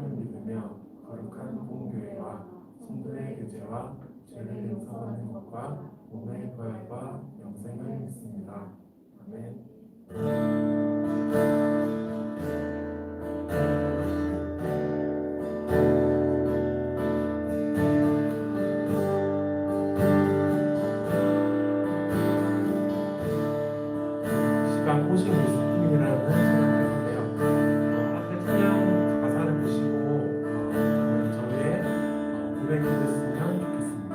하나님을 믿으며 거룩한 공교회와 성도의 교제와 죄를 용서하는 것과 몸의 부활과 영생을 믿습니다. 아멘. 호식 리스팅이라는 찬양인데요. 앞에 찬양 가사를 보시고 저의 고백이 됐으면 좋겠습니다.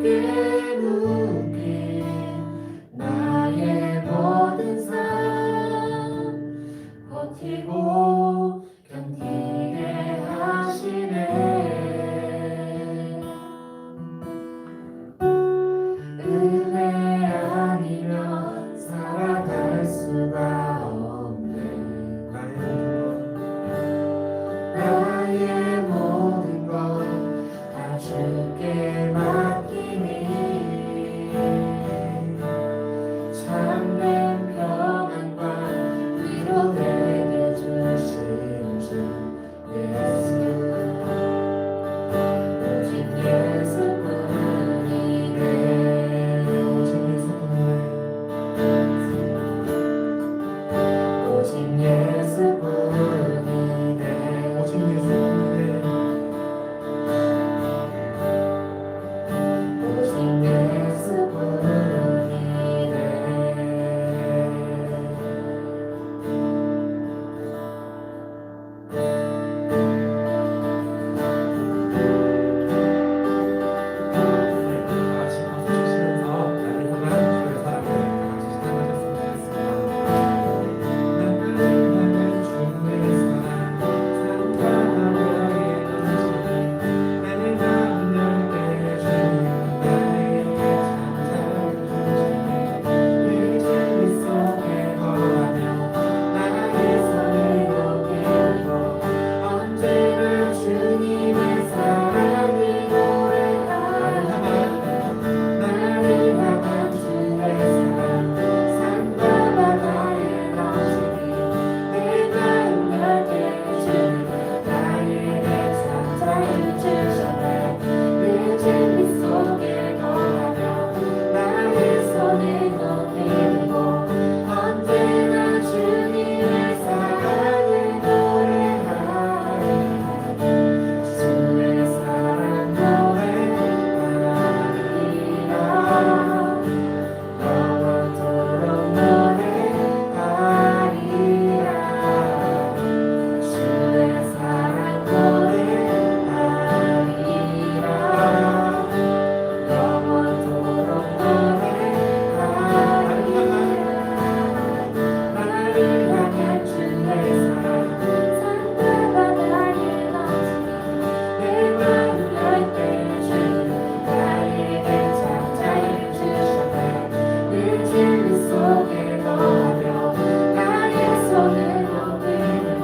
주께 묶인 나의 모든 삶 버티고 견디게 하시네. 은혜 아니면 살아갈 수가 없네. 나의 모든 것 다 주께 맡기니 참된 평안과 위로 내게 주신 주 예수 오직 예수뿐이네. 오직 예수뿐이네. 오직 예수뿐이네. 오직 예수뿐이네. 같이 박수 치시면서 나를 향한 주의 사랑을 같이 찬양하셨으면 좋겠습니다. 나를 향한 주의 사랑, 삶과 나의 음식이 나를 마음 열게 해주는 나에게 참 잘해주시네. 늘 진리 속에 거하며 나의 손을 높이고 언제나 주님의 사랑을 노래하며 나를 향한 주의 사랑, 산과 바다의 넘치니 내 마음 열게 해주는 나에게 참 잘해주시네. 늘 진리 속에 거하며 나의 손을 높이고 언제나 주님의 사랑을 노래하리. 주의 사랑 노래하리라. 영원토록 노래하리라. 주의 사랑 노래하리라. 영원토록 노래하리라. 나를 향한 주의 사랑, 산과 바다의 넘치니 내 마음 열게 해주는 나에게 참 잘해주셨네. 늘 진리 속에 거하며 나의 손을 높이고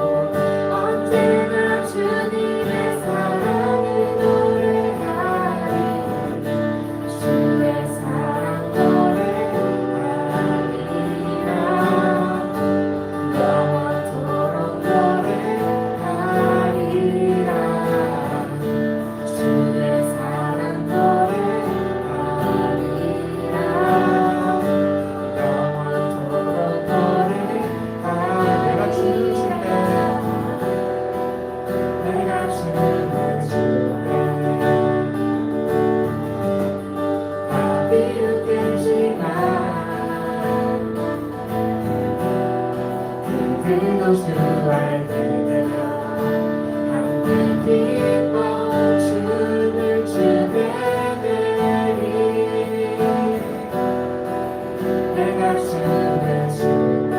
언제나 주님의 사랑을 노래하리. 주의 사랑 노래하리라. 영원토록 노래하리라. 주의 사랑 노래하리라. 영원토록 노래하리라. 내가 주님의 내가 주님의 주께 다 비웃겠지만 그들도 주 알게 되면 함께 기뻐 춤을 추게 되리. 내가 주의 주께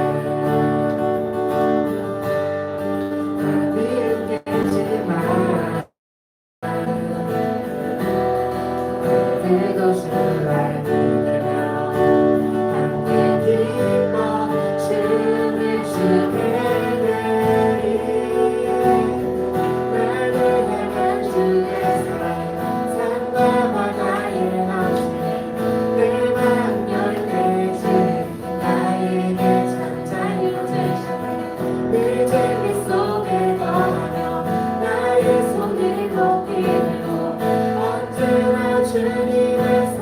다 비웃겠지만 그들도 주 알게 되면 함께 기뻐 춤을 추게 되리. 나를 향한 주의 사랑, 산과 바다의 넘치니 내 마음 열게 해주는 나에게 참 잘해주셨네. 늘 진리 속에 거하며 나의 손을 높이고 언제나 주님의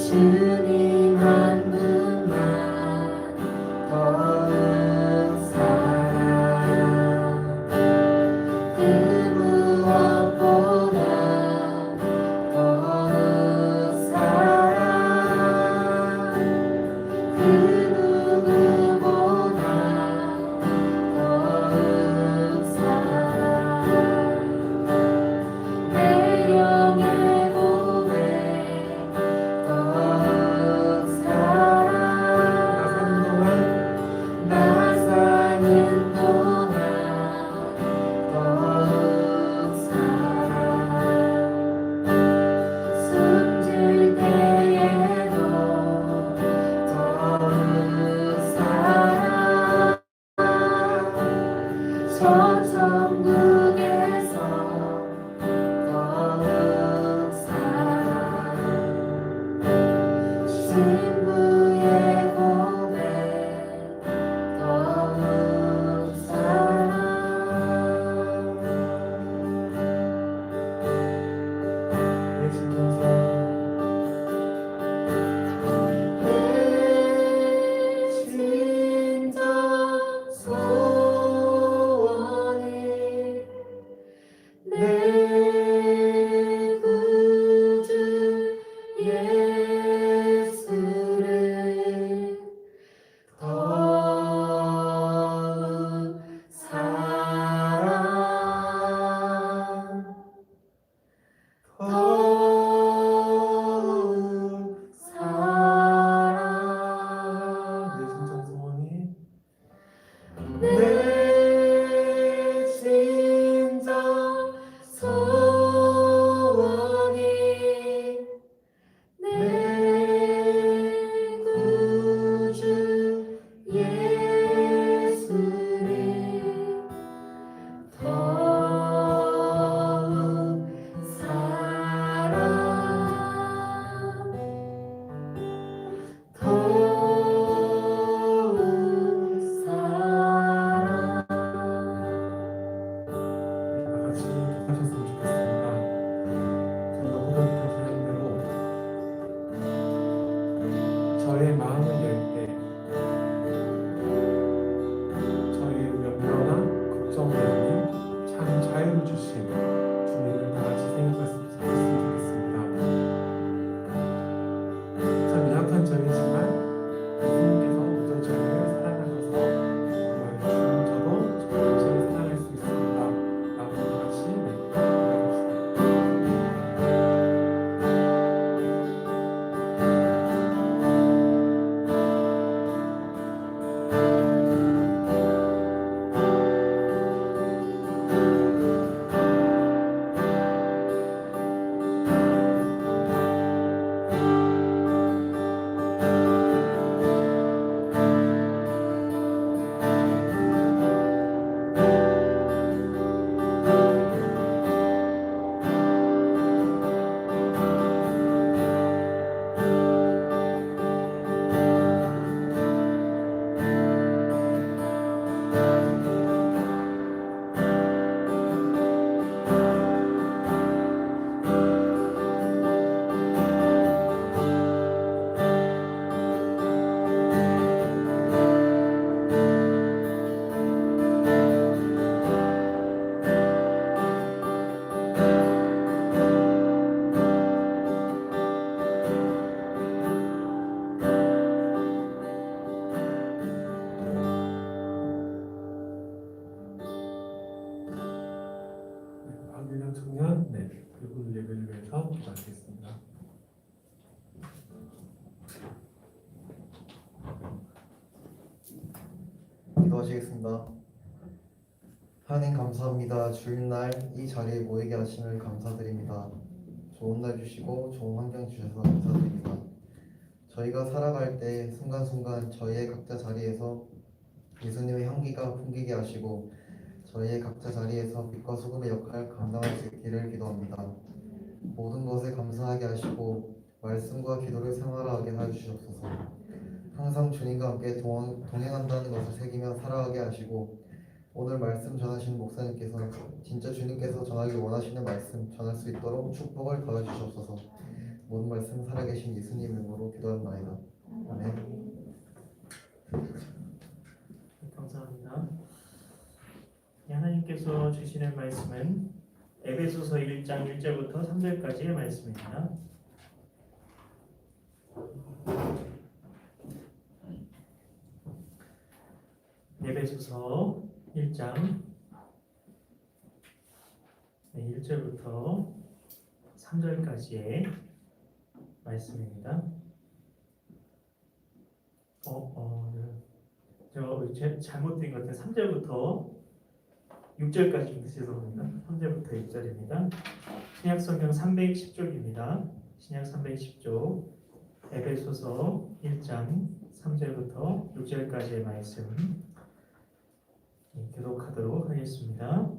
주님 한 분만 더욱 사랑 그 무엇보다 더욱 사랑 그 누구보다 더욱 사랑 내 영의 고백 더욱 사랑 나 사는 동안 더욱 사랑 숨질 때에도 더욱 사랑 저 천국에서 더욱 사랑 신부의 고백 더욱 사랑 내 진정성 내 진정 소원이 내 구주 예수를 더욱 사랑 더욱 사랑 내 진정 소원이 내 진정 소원이 내 구주 예수를 더욱 사랑 더욱 사랑 다 같이 기도하셨으면 좋겠습니다. 저희가 고백했던 사연대로 저의 마음을 열 때 저희의 염려나 걱정이 아닌 참 자유를 주신 주님을 다 같이 생각했으면 좋겠습니다. 참 연약한 저희지만 예수님께서 먼저 저희를 사랑하셔서 정말 저도 저를 사랑할 수 있습니다. 라고 다 같이 고백합시다. 박일영 청년 그분 예배를 위해서 기도하겠습니다. 기도하시겠습니다. 하나님 감사합니다. 주일날 이 자리에 모이게 하심을 감사드립니다. 좋은 날 주시고 좋은 환경 주셔서 감사드립니다. 저희가 살아갈 때 순간순간 저희의 각자 자리에서 예수님의 향기가 풍기게 하시고 저희의 각자 자리에서 빛과 소금의 역할 감당할 수 있기를 기도합니다. 모든 것에 감사하게 하시고 말씀과 기도를 생활하게 해주시옵소서. 항상 주님과 함께 동행한다는 것을 새기며 살아가게 하시고 오늘 말씀 전하시는 목사님께서 진짜 주님께서 전하기 원하시는 말씀 전할 수 있도록 축복을 더해 주시옵소서. 모든 말씀 살아계신 예수님 이름으로 기도합나이다. 아멘. 감사합니다. 하나님께서 주시는 말씀은 에베소서 1장 1절부터 3절까지의 말씀입니다. 에베소서 1장 1절부터 3절까지의 말씀입니다. 저 잘못된 것 같아요. 3절부터 6절까지 죄송합니다. 3절부터 6절입니다. 신약 성경 310쪽입니다. 신약 310쪽 에베소서 1장 3절부터 6절까지의 말씀 교독하도록 하겠습니다.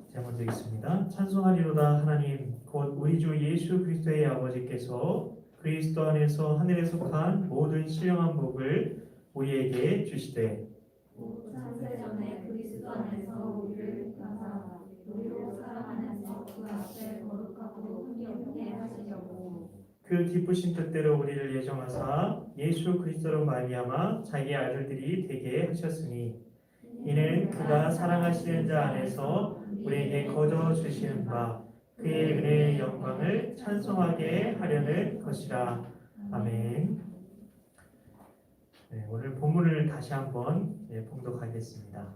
제가 먼저 읽습니다. 찬송하리로다 하나님 곧 우리 주 예수 그리스도의 아버지께서 그리스도 안에서 하늘에 속한 모든 신령한 복을 우리에게 주시되 창세전에 그리스도 안에서 우리를 가사 우리로 사랑하면서 그 앞에 거룩하고 흠이 없게 하시려고 그 기쁘신 뜻대로 우리를 예정하사 예수 그리스도로 말미암아 자기의 아들들이 되게 하셨으니 이는 그가 사랑하시는 자 안에서 우리에게 거저 주시는 바 그의 은혜의 영광을 찬송하게 하려는 것이라. 아멘. 오늘 본문을 다시 한번 봉독하겠습니다.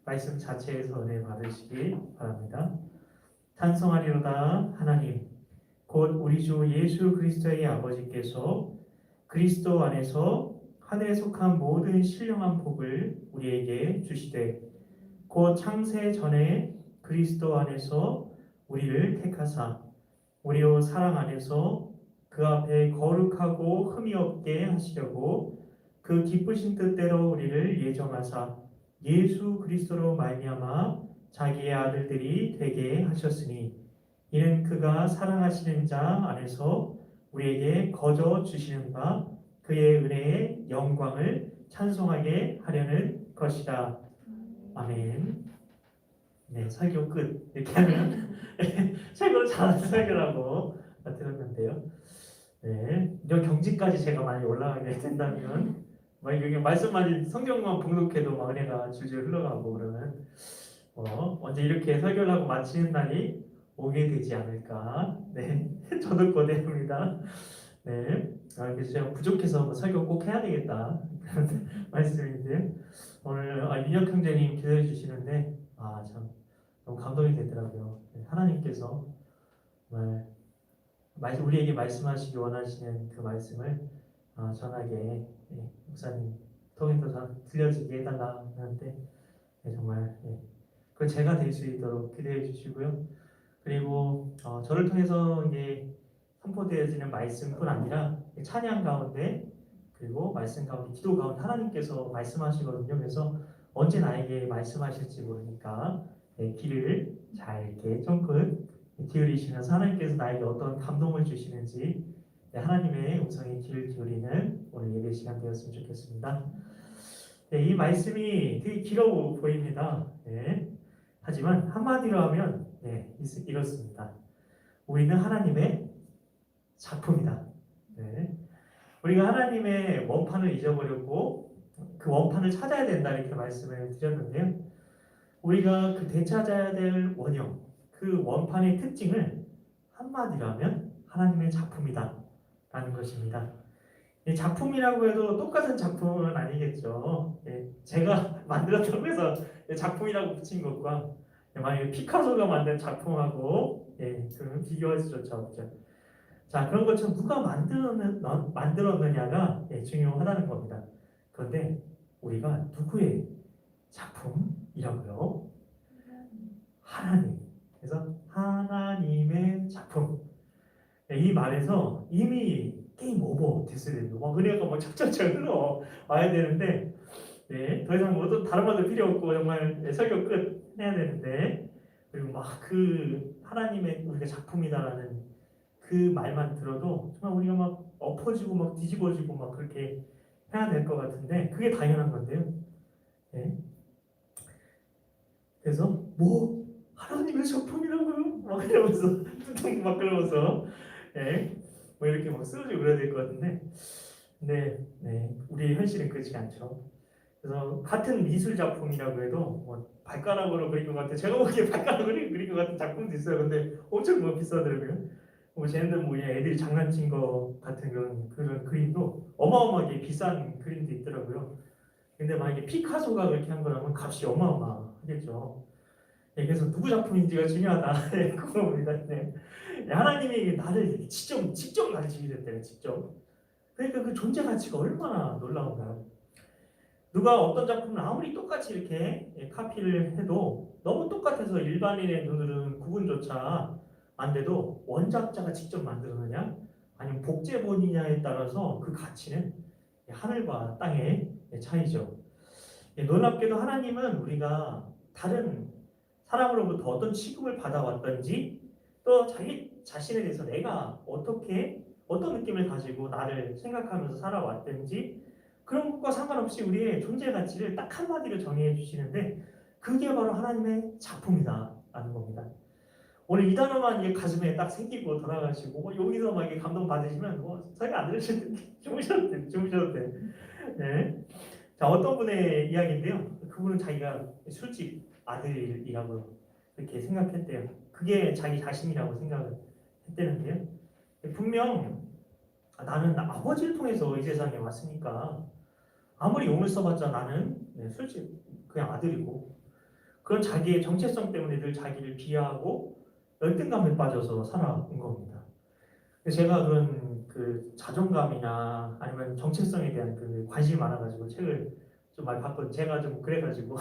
말씀 자체에서 은혜 받으시기 바랍니다. 찬송하리로다 하나님 곧 우리 주 예수 그리스도의 아버지께서 그리스도 안에서 하늘에 속한 모든 신령한 복을 우리에게 주시되 곧 창세 전에 그리스도 안에서 우리를 택하사 우리로 사랑 안에서 그 앞에 거룩하고 흠이 없게 하시려고 그 기쁘신 뜻대로 우리를 예정하사 예수 그리스도로 말미암아 자기의 아들들이 되게 하셨으니 이는 그가 사랑하시는 자 안에서 우리에게 거저 주시는 바 그의 은혜의 영광을 찬송하게 하려는 것이다. 아멘. 네, 설교 끝. 이렇게 하면 최고로 잘하는 설교라고 들었는데요. 네, 이 경지까지 제가 많이 올라가게 된다면 막 여기 말씀만 성경만 봉독해도 막 은혜가 줄줄 흘러가고 그러면 언제 이렇게 설교를 하고 마치는 날이 오게 되지 않을까. 네, 저도 고대합니다. 네, 그래서 제가 부족해서 설교 꼭 해야 되겠다 그런 말씀인데 오늘 민혁 형제님 기도해 주시는데 참 너무 감동이 되더라고요. 하나님께서 정말 우리에게 말씀하시기 원하시는 그 말씀을 전하게 목사님 통해서 들려지게 해달라 하는데 정말 그 제가 될 수 있도록 기도해 주시고요. 그리고 저를 통해서 이제 선포되어지는 말씀뿐 아니라 찬양 가운데 그리고 말씀 가운데 기도 가운데 하나님께서 말씀하시거든요. 그래서 언제 나에게 말씀하실지 모르니까 귀를 잘 이렇게 쫑긋 기울이시면서 하나님께서 나에게 어떤 감동을 주시는지 하나님의 음성에 귀를 기울이는 오늘 예배 시간 되었으면 좋겠습니다. 이 말씀이 되게 길어 보입니다. 하지만 한마디로 하면 이렇습니다. 우리는 하나님의 작품이다. 우리가 하나님의 원판을 잊어버렸고 그 원판을 찾아야 된다 이렇게 말씀을 드렸는데요. 우리가 그 되찾아야 될 원형, 그 원판의 특징을 한마디로 하면 하나님의 작품이다 라는 것입니다. 이 작품이라고 해도 똑같은 작품은 아니겠죠. 제가 만들었다고 해서 작품이라고 붙인 것과 만약에 피카소가 만든 작품하고 그러면 비교할 수조차 없죠. 자, 그런 것처럼 누가 만들었느냐가 중요하다는 겁니다. 그런데 우리가 누구의 작품이라고요? 하나님. 그래서 하나님의 작품. 이 말에서 이미 게임 오버 됐어야 됩니다. 막 은혜가 막 착착착 흘러와야 되는데 더 이상 뭐 다른 말도 필요 없고 정말 설교 끝 해야 되는데 그리고 막 그 하나님의 우리가 작품이다라는 그 말만 들어도 정말 우리가 막 엎어지고 막 뒤집어지고 막 그렇게 해야 될 것 같은데 그게 당연한 건데요. 그래서 하나님의 작품이라고요? 막 이러면서 막 그러면서 뭐 이렇게 막 쓰러지고 그래야 될 것 같은데, 근데 우리의 현실은 그렇지 않죠. 그래서 같은 미술 작품이라고 해도 뭐 발가락으로 그린 것 같은, 제가 보기에 발가락으로 그린 것 같은 작품도 있어요. 근데 엄청 뭐 비싸더라고요. 뭐 쟤네들 뭐 그냥 애들이 장난친 거 같은 그런 그림도 어마어마하게 비싼 그림도 있더라고요. 근데 만약에 피카소가 그렇게 한 거라면 값이 어마어마하겠죠. 그래서 누구 작품인지가 중요하다. 그겁니다. 하나님이 나를 직접 가르치셨대요. 직접. 그러니까 그 존재 가치가 얼마나 놀라운가요? 누가 어떤 작품을 아무리 똑같이 이렇게 카피를 해도 너무 똑같아서 일반인의 눈으로는 구분조차 안 돼도 원작자가 직접 만들었느냐 아니면 복제본이냐에 따라서 그 가치는 하늘과 땅의 차이죠. 놀랍게도 하나님은 우리가 다른 사람으로부터 어떤 취급을 받아왔던지 또 자기 자신에 대해서 내가 어떤 느낌을 가지고 나를 생각하면서 살아왔든지 그런 것과 상관없이 우리의 존재 가치를 딱 한마디로 정의해 주시는데 그게 바로 하나님의 작품이다라는 겁니다. 오늘 이 단어만 이게 가슴에 딱 새기고 돌아가시고 여기서 막 이게 감동 받으시면 설교 안 들으셔도 주무셔도 돼. 네. 자, 어떤 분의 이야기인데요. 그분은 자기가 술집 아들이라고 그렇게 생각했대요. 그게 자기 자신이라고 생각을 했대는데요. 분명 나는 아버지를 통해서 이 세상에 왔으니까 아무리 용을 써봤자 나는 술집 그냥 아들이고 그런 자기의 정체성 때문에 늘 자기를 비하하고 열등감에 빠져서 살아온 겁니다. 제가 그런 그 자존감이나 아니면 정체성에 대한 그 관심이 많아가지고 책을 좀 많이 봤거든요. 제가 좀 그래가지고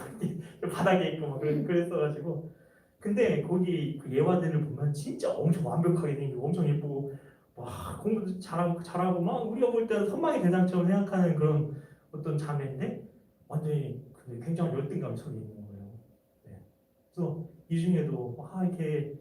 좀 바닥에 있고 막 그랬어가지고 근데 거기 그 예화들을 보면 진짜 엄청 완벽하게 생기고 엄청 예쁘고 와 공부도 잘하고 막 우리가 볼 때는 선망의 대장처럼 생각하는 그런 어떤 자매인데 완전히 그 굉장한 열등감 속에 있는 거예요. 네. 그래서 이 중에도 이렇게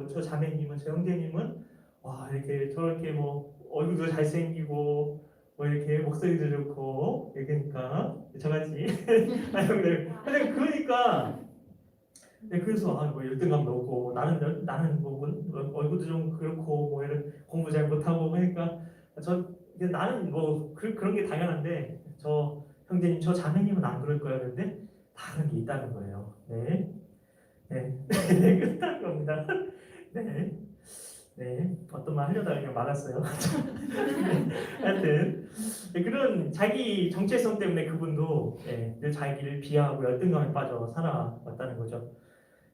저 자매님은 저 형제님은 와 이렇게 저렇게 뭐 얼굴도 잘생기고 뭐 이렇게 목소리도 좋고 이러니까 저같이 근데 그러니까 그래서 뭐 열등감도 없고 나는 뭐 얼굴도 좀 그렇고 뭐 이런 공부 잘 못하고 그러니까 나는 뭐 그런 게 당연한데 저 형제님 저 자매님은 안 그럴 거야 그런데 다 그런 게 있다는 거예요. 네. 그렇다는 겁니다. 네. 어떤 말 하려다가 그냥 말았어요. 하여튼 그런 자기 정체성 때문에 그분도 늘 자기를 비하하고 열등감에 빠져 살아왔다는 거죠.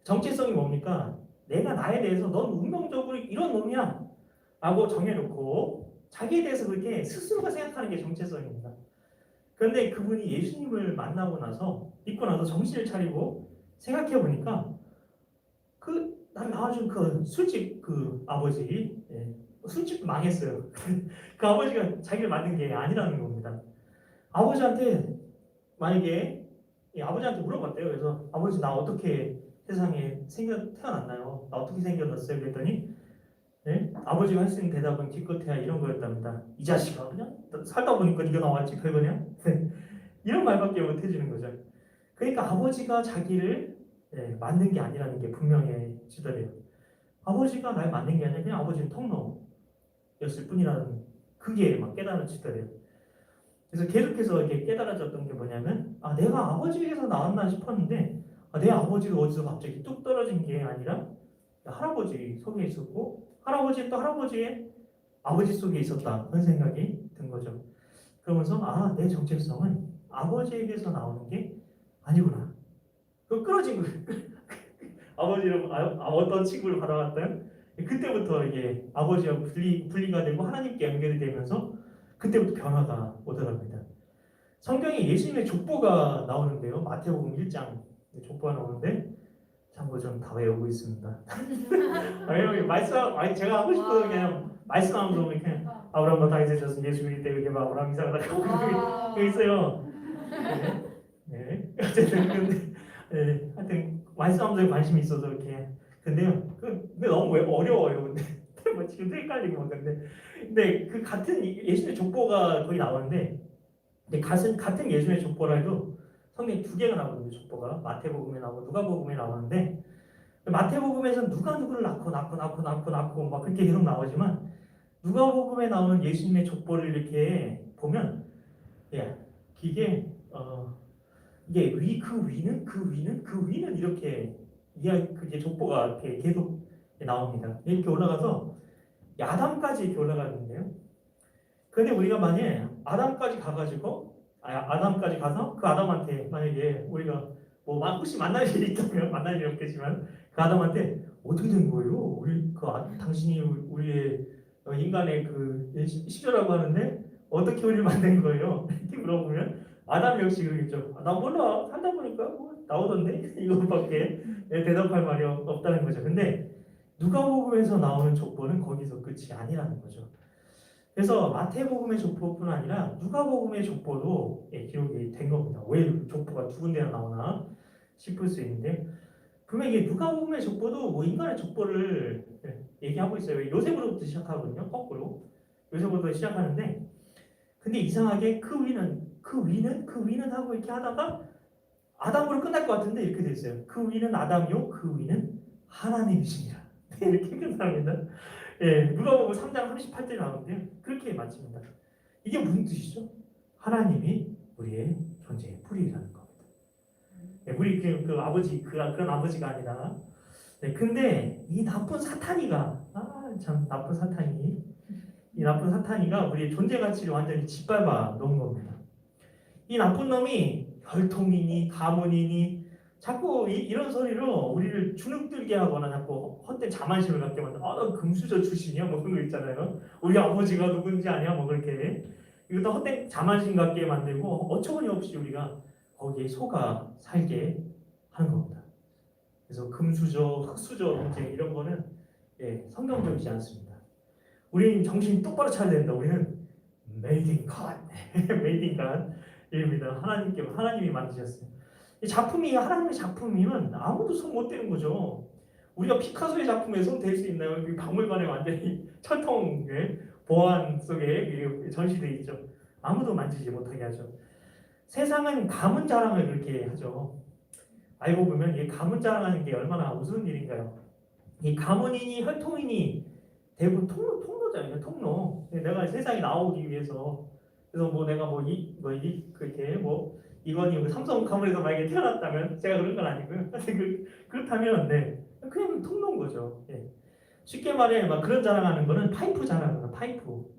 정체성이 뭡니까? 내가 나에 대해서 넌 운명적으로 이런 놈이야 라고 정해놓고 자기에 대해서 그렇게 스스로가 생각하는 게 정체성입니다. 그런데 그분이 예수님을 만나고 나서 믿고 나서 정신을 차리고 생각해 보니까 난 나와준 그 술집 그 아버지 술집 망했어요. 그 아버지가 자기를 만든 게 아니라는 겁니다. 아버지한테 만약에 아버지한테 물어봤대요. 그래서 아버지 나 어떻게 세상에 태어났나요? 나 어떻게 생겨났어요? 그랬더니 아버지가 할 수 있는 대답은 기껏해야 이런 거였답니다. 이 자식아 그냥 살다 보니까 네가 나왔지 그거냐? 이런 말밖에 못 해주는 거죠. 그러니까 아버지가 자기를 만든 게 아니라는 게 분명해지더래요. 아버지가 날 만든 게 아니라 그냥 아버지는 통로였을 뿐이라는 그게 막 깨달아지더래요. 그래서 계속해서 이렇게 깨달아졌던 게 뭐냐면 내가 아버지에게서 나왔나 싶었는데 내 아버지가 어디서 갑자기 뚝 떨어진 게 아니라 할아버지 속에 있었고 할아버지 또 할아버지의 아버지 속에 있었다 그런 생각이 든 거죠. 그러면서 내 정체성은 아버지에게서 나오는 게 아니구나. 그 끊어진 거예요. 아버지를 어떤 친구를 받아왔어요? 그때부터 이게 아버지하고 분리가 되고 하나님께 연결이 되면서 그때부터 변화가 오더랍니다. 성경에 예수님의 족보가 나오는데요. 마태복음 1장 족보가 나오는데 참고 좀 다 외우고 있습니다. 말씀 제가 하고 싶어서 그냥 말씀하면서 그냥 아브라함과 다윗의 자손 예수 그리스도 때문에 아브라함 이삭을 하고 그 있어요. 어쨌든 근데 하여튼 말씀하면서 관심이 있어서 이렇게 근데요. 근데 너무 어려워요. 근데 뭐 지금도 헷갈리고 막 근데 그 같은 예수님의 족보가 거기 나오는데 근데 같은 예수님의 족보라 해도 성경에 두 개가 나오거든요. 족보가 마태복음에 나오고 누가복음에 나오는데 마태복음에서는 누가 누구를 낳고 막 그렇게 계속 나오지만 누가복음에 나오는 예수님의 족보를 이렇게 보면 이게 이게 그 위는 이렇게 그게 족보가 이렇게 계속 나옵니다. 이렇게 올라가서 아담까지 이렇게 올라가는데요. 그런데 우리가 만약에 아담까지 가서 그 아담한테 만약에 우리가 뭐 혹시 만날 일이 있다면 만날 일이 없겠지만 그 아담한테 어떻게 된 거예요? 당신이 우리의 인간의 그 시조라고 하는데 어떻게 우리를 만든 거예요? 이렇게 물어보면 아담 역시 그러겠죠. 나 몰라. 살다 보니까 뭐 나오던데 이것밖에 대답할 말이 없다는 거죠. 근데 누가복음에서 나오는 족보는 거기서 끝이 아니라는 거죠. 그래서 마태복음의 족보뿐 아니라 누가복음의 족보도 기록이 된 겁니다. 왜 족보가 두 군데나 나오나 싶을 수 있는데 분명히 이게 누가복음의 족보도 뭐 인간의 족보를 얘기하고 있어요. 요셉으로부터 시작하거든요. 거꾸로 요셉부터 시작하는데 근데 이상하게 그 위는 하고 이렇게 하다가 아담으로 끝날 것 같은데 이렇게 돼 있어요. 그 위는 아담이요, 그 위는 하나님이시니라. 이렇게 끝납니다. 누가복음 3장 38절 나오는데요. 그렇게 마칩니다. 이게 무슨 뜻이죠? 하나님이 우리의 존재의 뿌리라는 겁니다. 우리 그 아버지 그런 아버지가 아니라. 근데 이 나쁜 사탄이가 이 나쁜 사탄이가 우리의 존재 가치를 완전히 짓밟아 놓은 겁니다. 이 나쁜 놈이 혈통이니 가문이니 자꾸 이런 소리로 우리를 주눅들게 하거나 자꾸 헛된 자만심을 갖게 만들어. 너 금수저 출신이야 뭐 그런 거 있잖아요. 우리 아버지가 누군지 아냐 뭐 그렇게 이것도 헛된 자만심 갖게 만들고 어처구니 없이 우리가 거기에 속아 살게 하는 겁니다. 그래서 금수저, 흑수저 논쟁 이런 거는 성경적이지 않습니다. 우리는 정신 똑바로 차려야 된다. 우리는 made in God, made in God입니다. 하나님이 만드셨어요. 이 작품이 하나님의 작품이면 아무도 손 못 대는 거죠. 우리가 피카소의 작품에 손 댈 수 있나요? 박물관에 완전히 철통 보안 속에 전시되어 있죠. 아무도 만지지 못하게 하죠. 세상은 가문 자랑을 그렇게 하죠. 알고 보면 이 가문 자랑하는 게 얼마나 우스운 일인가요? 이 가문이니 혈통이니 대부분 통로잖아요. 통로. 내가 세상에 나오기 위해서 그래서 뭐 내가 이건이 삼성 가문에서 만약에 태어났다면 제가 그런 건 아니고요. 그렇다면 그냥 통로인 거죠. 쉽게 말해 막 그런 자랑하는 거는 파이프 자랑하는 파이프.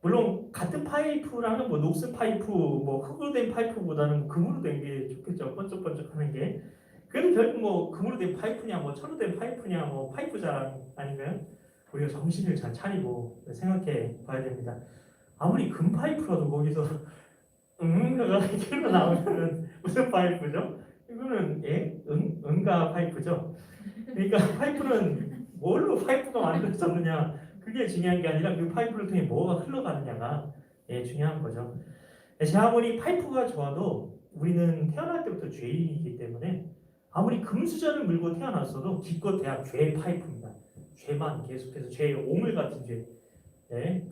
물론 같은 파이프라면 뭐 녹슨 파이프, 뭐 흙으로 된 파이프보다는 금으로 된 게 좋겠죠. 번쩍번쩍하는 게. 그래도 결국 뭐 금으로 된 파이프냐, 뭐 철로 된 파이프냐, 뭐 파이프 자랑 아니면 우리가 정신을 잘 차리고 생각해 봐야 됩니다. 아무리 금 파이프라도 거기서 이렇게 나오면 무슨 파이프죠? 이거는 응가 파이프죠. 그러니까 파이프는 뭘로 파이프가 만들어졌느냐 그게 중요한 게 아니라 그 파이프를 통해 뭐가 흘러가느냐가 중요한 거죠. 아무리 파이프가 좋아도 우리는 태어날 때부터 죄인이기 때문에 아무리 금수저를 물고 태어났어도 기껏해야 죄 파이프입니다. 죄만 계속해서 죄의 오물 같은 죄,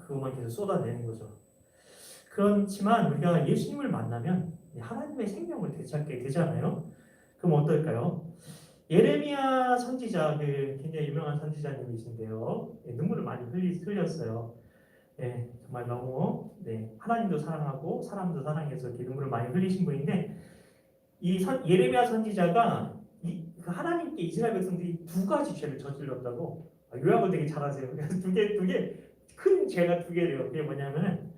그것만 계속 쏟아내는 거죠. 그렇지만 우리가 예수님을 만나면 하나님의 생명을 되찾게 되잖아요. 그럼 어떨까요? 예레미야 선지자, 굉장히 유명한 선지자님이신데요. 눈물을 많이 흘렸어요. 정말 너무 하나님도 사랑하고 사람도 사랑해서 이렇게 눈물을 많이 흘리신 분인데 예레미야 선지자가 그 하나님께 이스라엘 백성들이 두 가지 죄를 저질렀다고 요약을 되게 잘하세요. 그래서 두 개 큰 죄가 두 개래요. 그게 뭐냐면은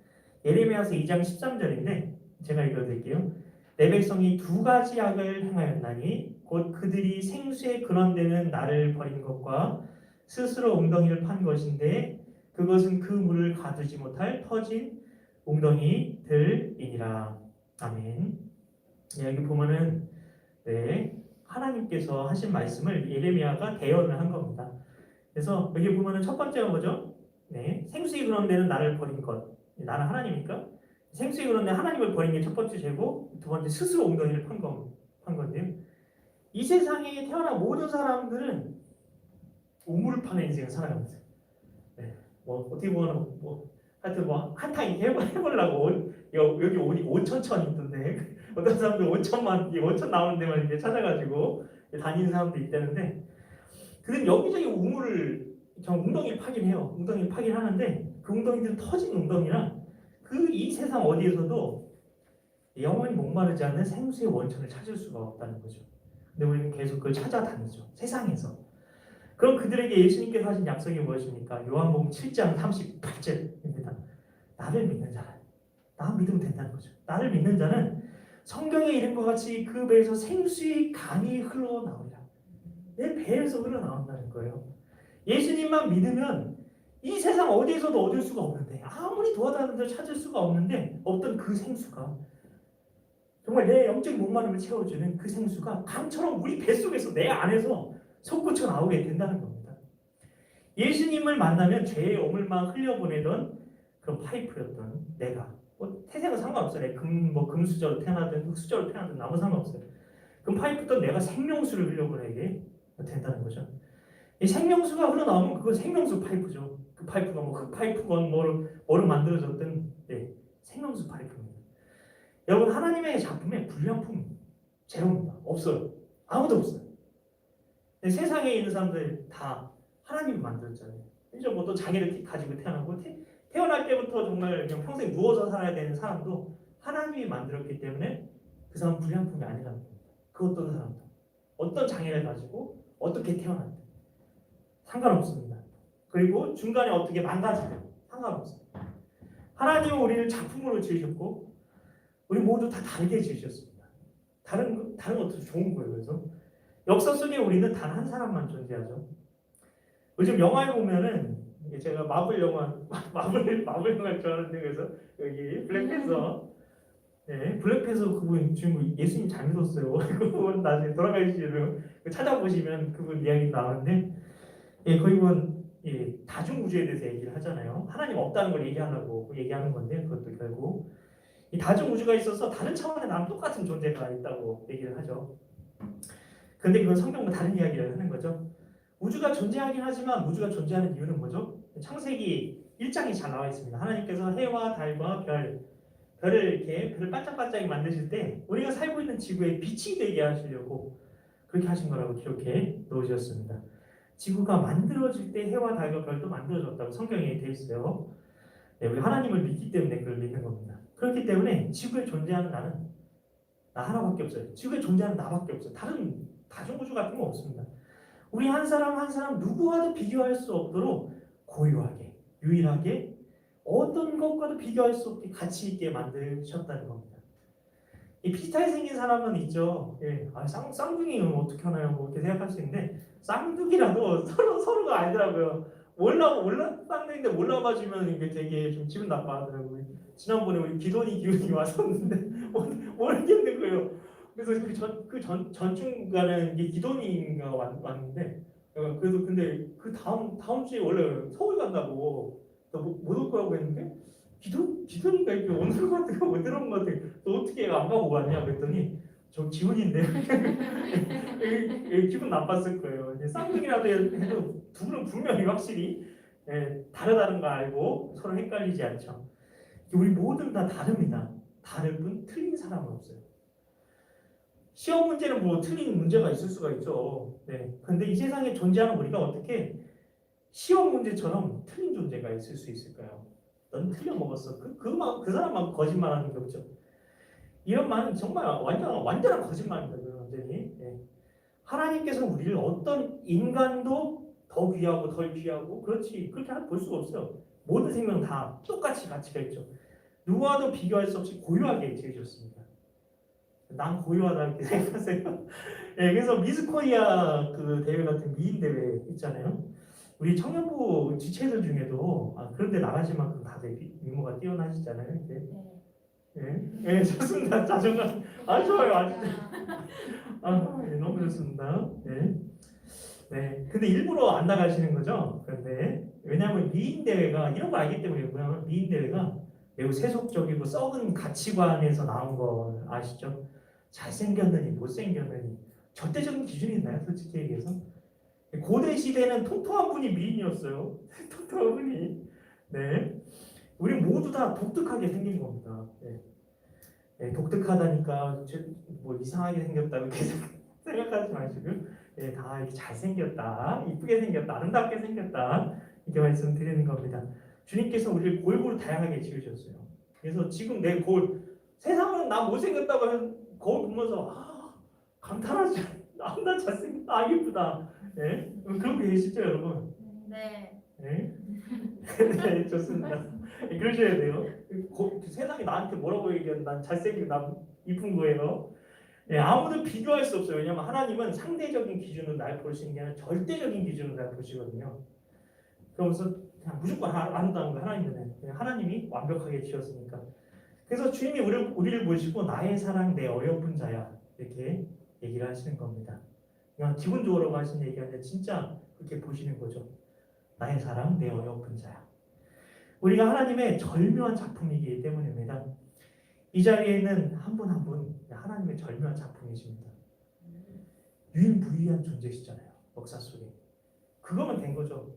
예레미야서 2장 13절인데 제가 읽어드릴게요. 내 백성이 두 가지 악을 행하였나니 곧 그들이 생수의 근원되는 나를 버린 것과 스스로 웅덩이를 판 것인데 그것은 그 물을 가두지 못할 터진 웅덩이들이니라. 아멘. 여기 보면은 하나님께서 하신 말씀을 예레미야가 대언을 한 겁니다. 그래서 여기 보면은 첫 번째가 뭐죠? 생수의 근원되는 나를 버린 것. 나는 하나님이니까 생수의 근원된 하나님을 버린 게 첫 번째 죄고 두 번째 스스로 웅덩이를 판 건데요. 이 세상에 태어난 모든 사람들은 우물을 파는 인생을 살아갑니다. 뭐 어떻게 보면 하여튼 한탕 해보려고 여기 오니 5천천 있던데 어떤 사람들 5천만 5천 나오는 데만 이렇게 찾아가지고 다니는 사람도 있다는데 그는 여기저기 우물을 그냥 웅덩이를 파긴 해요. 웅덩이를 파긴 하는데 그 웅덩이들은 터진 웅덩이라 그 이 세상 어디에서도 영원히 목마르지 않는 생수의 원천을 찾을 수가 없다는 거죠. 근데 우리는 계속 그걸 찾아다니죠. 세상에서. 그럼 그들에게 예수님께서 하신 약속이 무엇입니까? 요한복음 7장 38절입니다. 나를 믿는 자는 나 믿으면 된다는 거죠. 나를 믿는 자는 성경의 이름과 같이 그 배에서 생수의 강이 흘러나오리라. 내 배에서 흘러나온다는 거예요. 예수님만 믿으면 이 세상 어디에서도 얻을 수가 없는데 아무리 도와다니는 찾을 수가 없는데 없던 그 생수가 정말 내 영적 목마름을 채워주는 그 생수가 강처럼 우리 뱃속에서 내 안에서 솟구쳐 나오게 된다는 겁니다. 예수님을 만나면 죄의 오물만 흘려보내던 그런 파이프였던 내가 태생은 상관없어요. 금수저로 태어나든 흙수저로 태어나든 아무 상관없어요. 그 파이프던 내가 생명수를 흘려보내게 된다는 거죠. 이 생명수가 흘러나오면 그건 생명수 파이프죠. 그 파이프가 흙파이프건 뭐로 만들어졌든 생명수 파이프입니다. 여러분 하나님의 작품에 불량품 제로입니다. 없어요. 아무도 없어요. 세상에 있는 사람들 다 하나님이 만들었잖아요. 이제 또 자기를 가지고 태어나고 태어날 때부터 정말 그냥 평생 누워서 살아야 되는 사람도 하나님이 만들었기 때문에 그 사람은 불량품이 아니라는 겁니다. 그 어떤 사람도 어떤 장애를 가지고 어떻게 태어났든 상관없습니다. 그리고 중간에 어떻게 망가지든 상관없습니다. 하나님은 우리를 작품으로 지으셨고 우리 모두 다 다르게 지으셨습니다. 다른 것도 좋은 거예요. 그래서 역사 속에 우리는 단 한 사람만 존재하죠. 요즘 영화에 보면은 제가 마블 영화를 좋아하는데 그래서 여기 블랙팬서 블랙팬서 그분 주인공 예수님 잘 믿었어요. 그분 나중에 돌아가시는 찾아보시면 그분 이야기 나오는데 거기 보면 다중우주에 대해서 얘기를 하잖아요. 하나님 없다는 걸 얘기하려고 얘기하는 건데 그것도 결국 이 다중우주가 있어서 다른 차원에 나랑 똑같은 존재가 있다고 얘기를 하죠. 그런데 그건 성경과 다른 이야기를 하는 거죠. 우주가 존재하긴 하지만 우주가 존재하는 이유는 뭐죠? 창세기 1장이 잘 나와 있습니다. 하나님께서 해와 달과 별을 반짝반짝하게 만드실 때 우리가 살고 있는 지구에 빛이 되게 하시려고 그렇게 하신 거라고 기록해 놓으셨습니다. 지구가 만들어질 때 해와 달과 별도 만들어졌다고 성경에 되어 있어요. 우리 하나님을 믿기 때문에 그걸 믿는 겁니다. 그렇기 때문에 지구에 존재하는 나는 나 하나밖에 없어요. 지구에 존재하는 나밖에 없어요. 다른 다중우주 같은 거 없습니다. 우리 한 사람 한 사람 누구와도 비교할 수 없도록 고유하게 유일하게 어떤 것과도 비교할 수 없게 가치 있게 만드셨다는 겁니다. 이 비슷하게 생긴 사람은 있죠. 쌍둥이는 어떻게 하나요? 뭐 이렇게 생각할 수 있는데 쌍둥이라도 서로가 알더라고요. 몰라 쌍둥이인데 몰라봐주면 이게 되게 좀 기분 나빠하더라고요. 지난번에 우리 기돈이 왔었는데 모르겠는 거예요. 그래서 그 전중간에 이게 기돈이가 왔는데 그래서 근데 그 다음 주에 원래 서울 간다고 못 올 거라고 했는데 기돈이가 이렇게 오는 것 같아 못 들어온 것 같아. 너 어떻게 안 가고 왔냐 그랬더니 저 기혼인데 기분 나빴을 거예요. 이제 쌍둥이라도 해도 둘은 분명히 확실히 다르다는 걸 알고 서로 헷갈리지 않죠. 우리 모든 다 다릅니다. 다를 뿐 틀린 사람은 없어요. 시험 문제는 뭐 틀린 문제가 있을 수가 있죠. 근데 이 세상에 존재하는 우리가 어떻게 시험 문제처럼 틀린 존재가 있을 수 있을까요? 넌 틀려 먹었어. 그 사람만 거짓말하는 게 없죠. 이런 말은 정말 완전한 거짓말입니다. 완전히. 하나님께서 우리를 어떤 인간도 더 귀하고 덜 귀하고 그렇게 볼 수가 없어요. 모든 생명은 다 똑같이 가치가 있죠. 누구와도 비교할 수 없이 고유하게 지으셨습니다. 난 고유하다 이렇게 생각하세요. 그래서 미스 코리아 그 대회 같은 미인 대회 있잖아요. 우리 청년부 지체들 중에도 그런데 나가실 만큼 다들 미모가 뛰어나시잖아요. 좋습니다. 자존감 좋아요. 너무 좋습니다. 근데 일부러 안 나가시는 거죠. 그런데 왜냐하면 미인 대회가 이런 거 알기 때문이고요. 미인 대회가 매우 세속적이고 썩은 가치관에서 나온 거 아시죠? 잘생겼느니 못생겼느니 절대적인 기준이 있나요? 솔직히 얘기해서 고대 시대는 통통한 분이 미인이었어요. 통통한 분이. 우리 모두 다 독특하게 생긴 겁니다. 독특하다니까 뭐 이상하게 생겼다고 계속 생각하지 마시고요. 예, 다 이렇게 잘생겼다, 이쁘게 생겼다, 아름답게 생겼다 이렇게 말씀드리는 겁니다. 주님께서 우리를 골고루 다양하게 지으셨어요. 그래서 지금 내 거울, 세상은 나 못생겼다고 하면 거울 보면서 감탄하지. 나 잘생겼다, 이쁘다. 예? 그런 게 계시죠, 여러분? 네. 예? 네, 좋습니다. 예, 그러셔야 돼요. 세상이 나한테 뭐라고 얘기하는 난 잘생기고 난 이쁜 거예요. 예, 아무도 비교할 수 없어요. 왜냐하면 하나님은 상대적인 기준으로 날 보시는 게 아니라 절대적인 기준으로 날 보시거든요. 그러면서 그냥 무조건 아름다운 거 하나님 눈에 그냥 하나님이 완벽하게 지었으니까. 그래서 주님이 우리를 보시고 나의 사랑 내 어여쁜 자야 이렇게 얘기를 하시는 겁니다. 그냥 기본적으로 하시는 얘기가 아니라 진짜 그렇게 보시는 거죠. 나의 사랑 내 어여쁜 자야. 우리가 하나님의 절묘한 작품이기 때문입니다. 이 자리에 있는 한 분 한 분 하나님의 절묘한 작품이십니다. 유일무이한 존재시잖아요. 역사 속에. 그거면 된 거죠.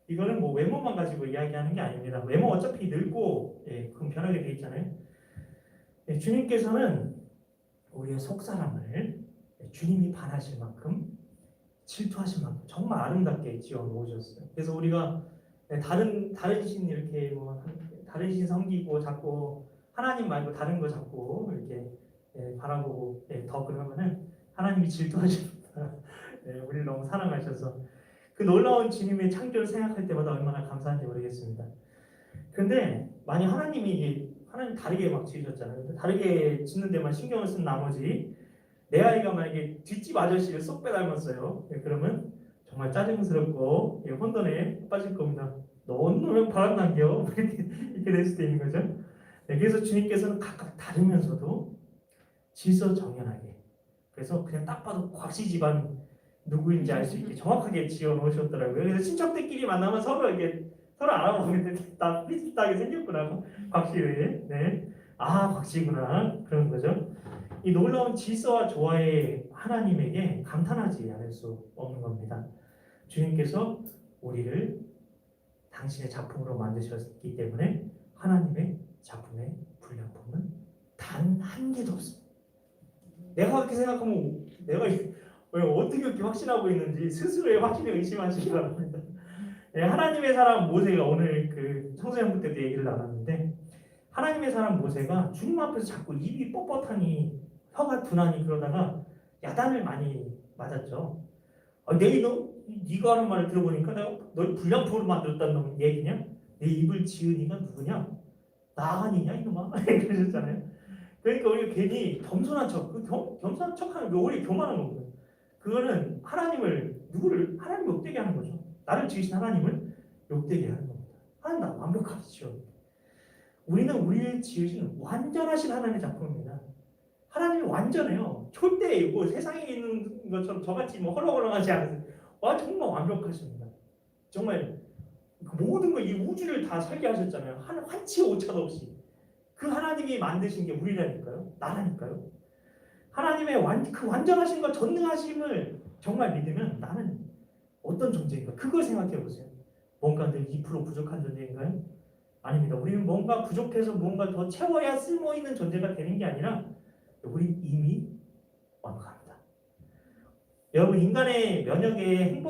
이거는 뭐 외모만 가지고 이야기하는 게 아닙니다. 외모 어차피 늙고 그건 변하게 돼 있잖아요. 주님께서는 우리의 속사람을 주님이 반하실 만큼 질투하실 만큼 정말 아름답게 지어 놓으셨어요. 그래서 우리가 다른 신 이렇게 뭐 다른 신 섬기고 자꾸 하나님 말고 다른 거 자꾸 이렇게 바라보고 더 그러면은 하나님이 질투하십니다. 우리를 너무 사랑하셔서 그 놀라운 주님의 창조를 생각할 때마다 얼마나 감사한지 모르겠습니다. 근데 만약 하나님 다르게 막 지으셨잖아요. 다르게 짓는 데만 신경을 쓴 나머지 내 아이가 만약에 뒷집 아저씨를 쏙 빼닮았어요. 그러면 정말 짜증스럽고 혼돈에 빠질 겁니다. 넌 왜 바람난겨? 이렇게 될 수도 있는 거죠. 그래서 주님께서는 각각 다르면서도 질서정연하게, 그래서 그냥 딱 봐도 곽씨 집안 누구인지 알 수 있게 정확하게 지어 놓으셨더라고요. 그래서 친척들끼리 만나면 서로 알아보는데 다 비슷하게 생겼구나. 곽씨를. 네. 곽씨구나. 그런 거죠. 이 놀라운 질서와 조화의 하나님에게 감탄하지 않을 수 없는 겁니다. 주님께서 우리를 당신의 작품으로 만드셨기 때문에 하나님의 작품의 불량품은 단 한 개도 없습니다. 내가 그렇게 생각하면 내가 왜 어떻게 그렇게 확신하고 있는지 스스로의 확신을 의심하시기 바랍니다. 하나님의 사람 모세가 오늘 그 청소년부 때도 얘기를 나눴는데 하나님의 사람 모세가 주님 앞에서 자꾸 입이 뻣뻣하니 혀가 둔하니 그러다가 야단을 많이 맞았죠. 네가 하는 말을 들어보니까 내가 널 불량품으로 만들었다는 얘기냐? 내 입을 지은 이가 누구냐? 나 아니냐 이놈아? 그러셨잖아요. 그러니까 우리가 괜히 겸손한 척, 겸손한 척하는 게 오히려 교만한 거거든요. 그거는 하나님을 욕되게 하는 거죠. 나를 지으신 하나님을 욕되게 하는 겁니다. 하나님 나 완벽하시죠. 우리는 우리를 지으신 완전하신 하나님의 작품입니다. 하나님이 완전해요. 절대 뭐 세상에 있는 것처럼 저같이 뭐 헐렁헐렁하지 않으세요. 정말 완벽하십니다. 정말 모든 걸 이 우주를 다 설계하셨잖아요. 한치 오차도 없이. 그 하나님이 만드신 게 우리라니까요. 나라니까요. 하나님의 그 완전하신 것 전능하심을 정말 믿으면 나는 어떤 존재인가? 그걸 생각해 보세요. 뭔가 늘 2% 부족한 존재인가요? 아닙니다. 우리는 뭔가 부족해서 뭔가 더 채워야 쓸모 있는 존재가 되는 게 아니라 우리 이미 완벽합니다. 여러분 인간의 면역에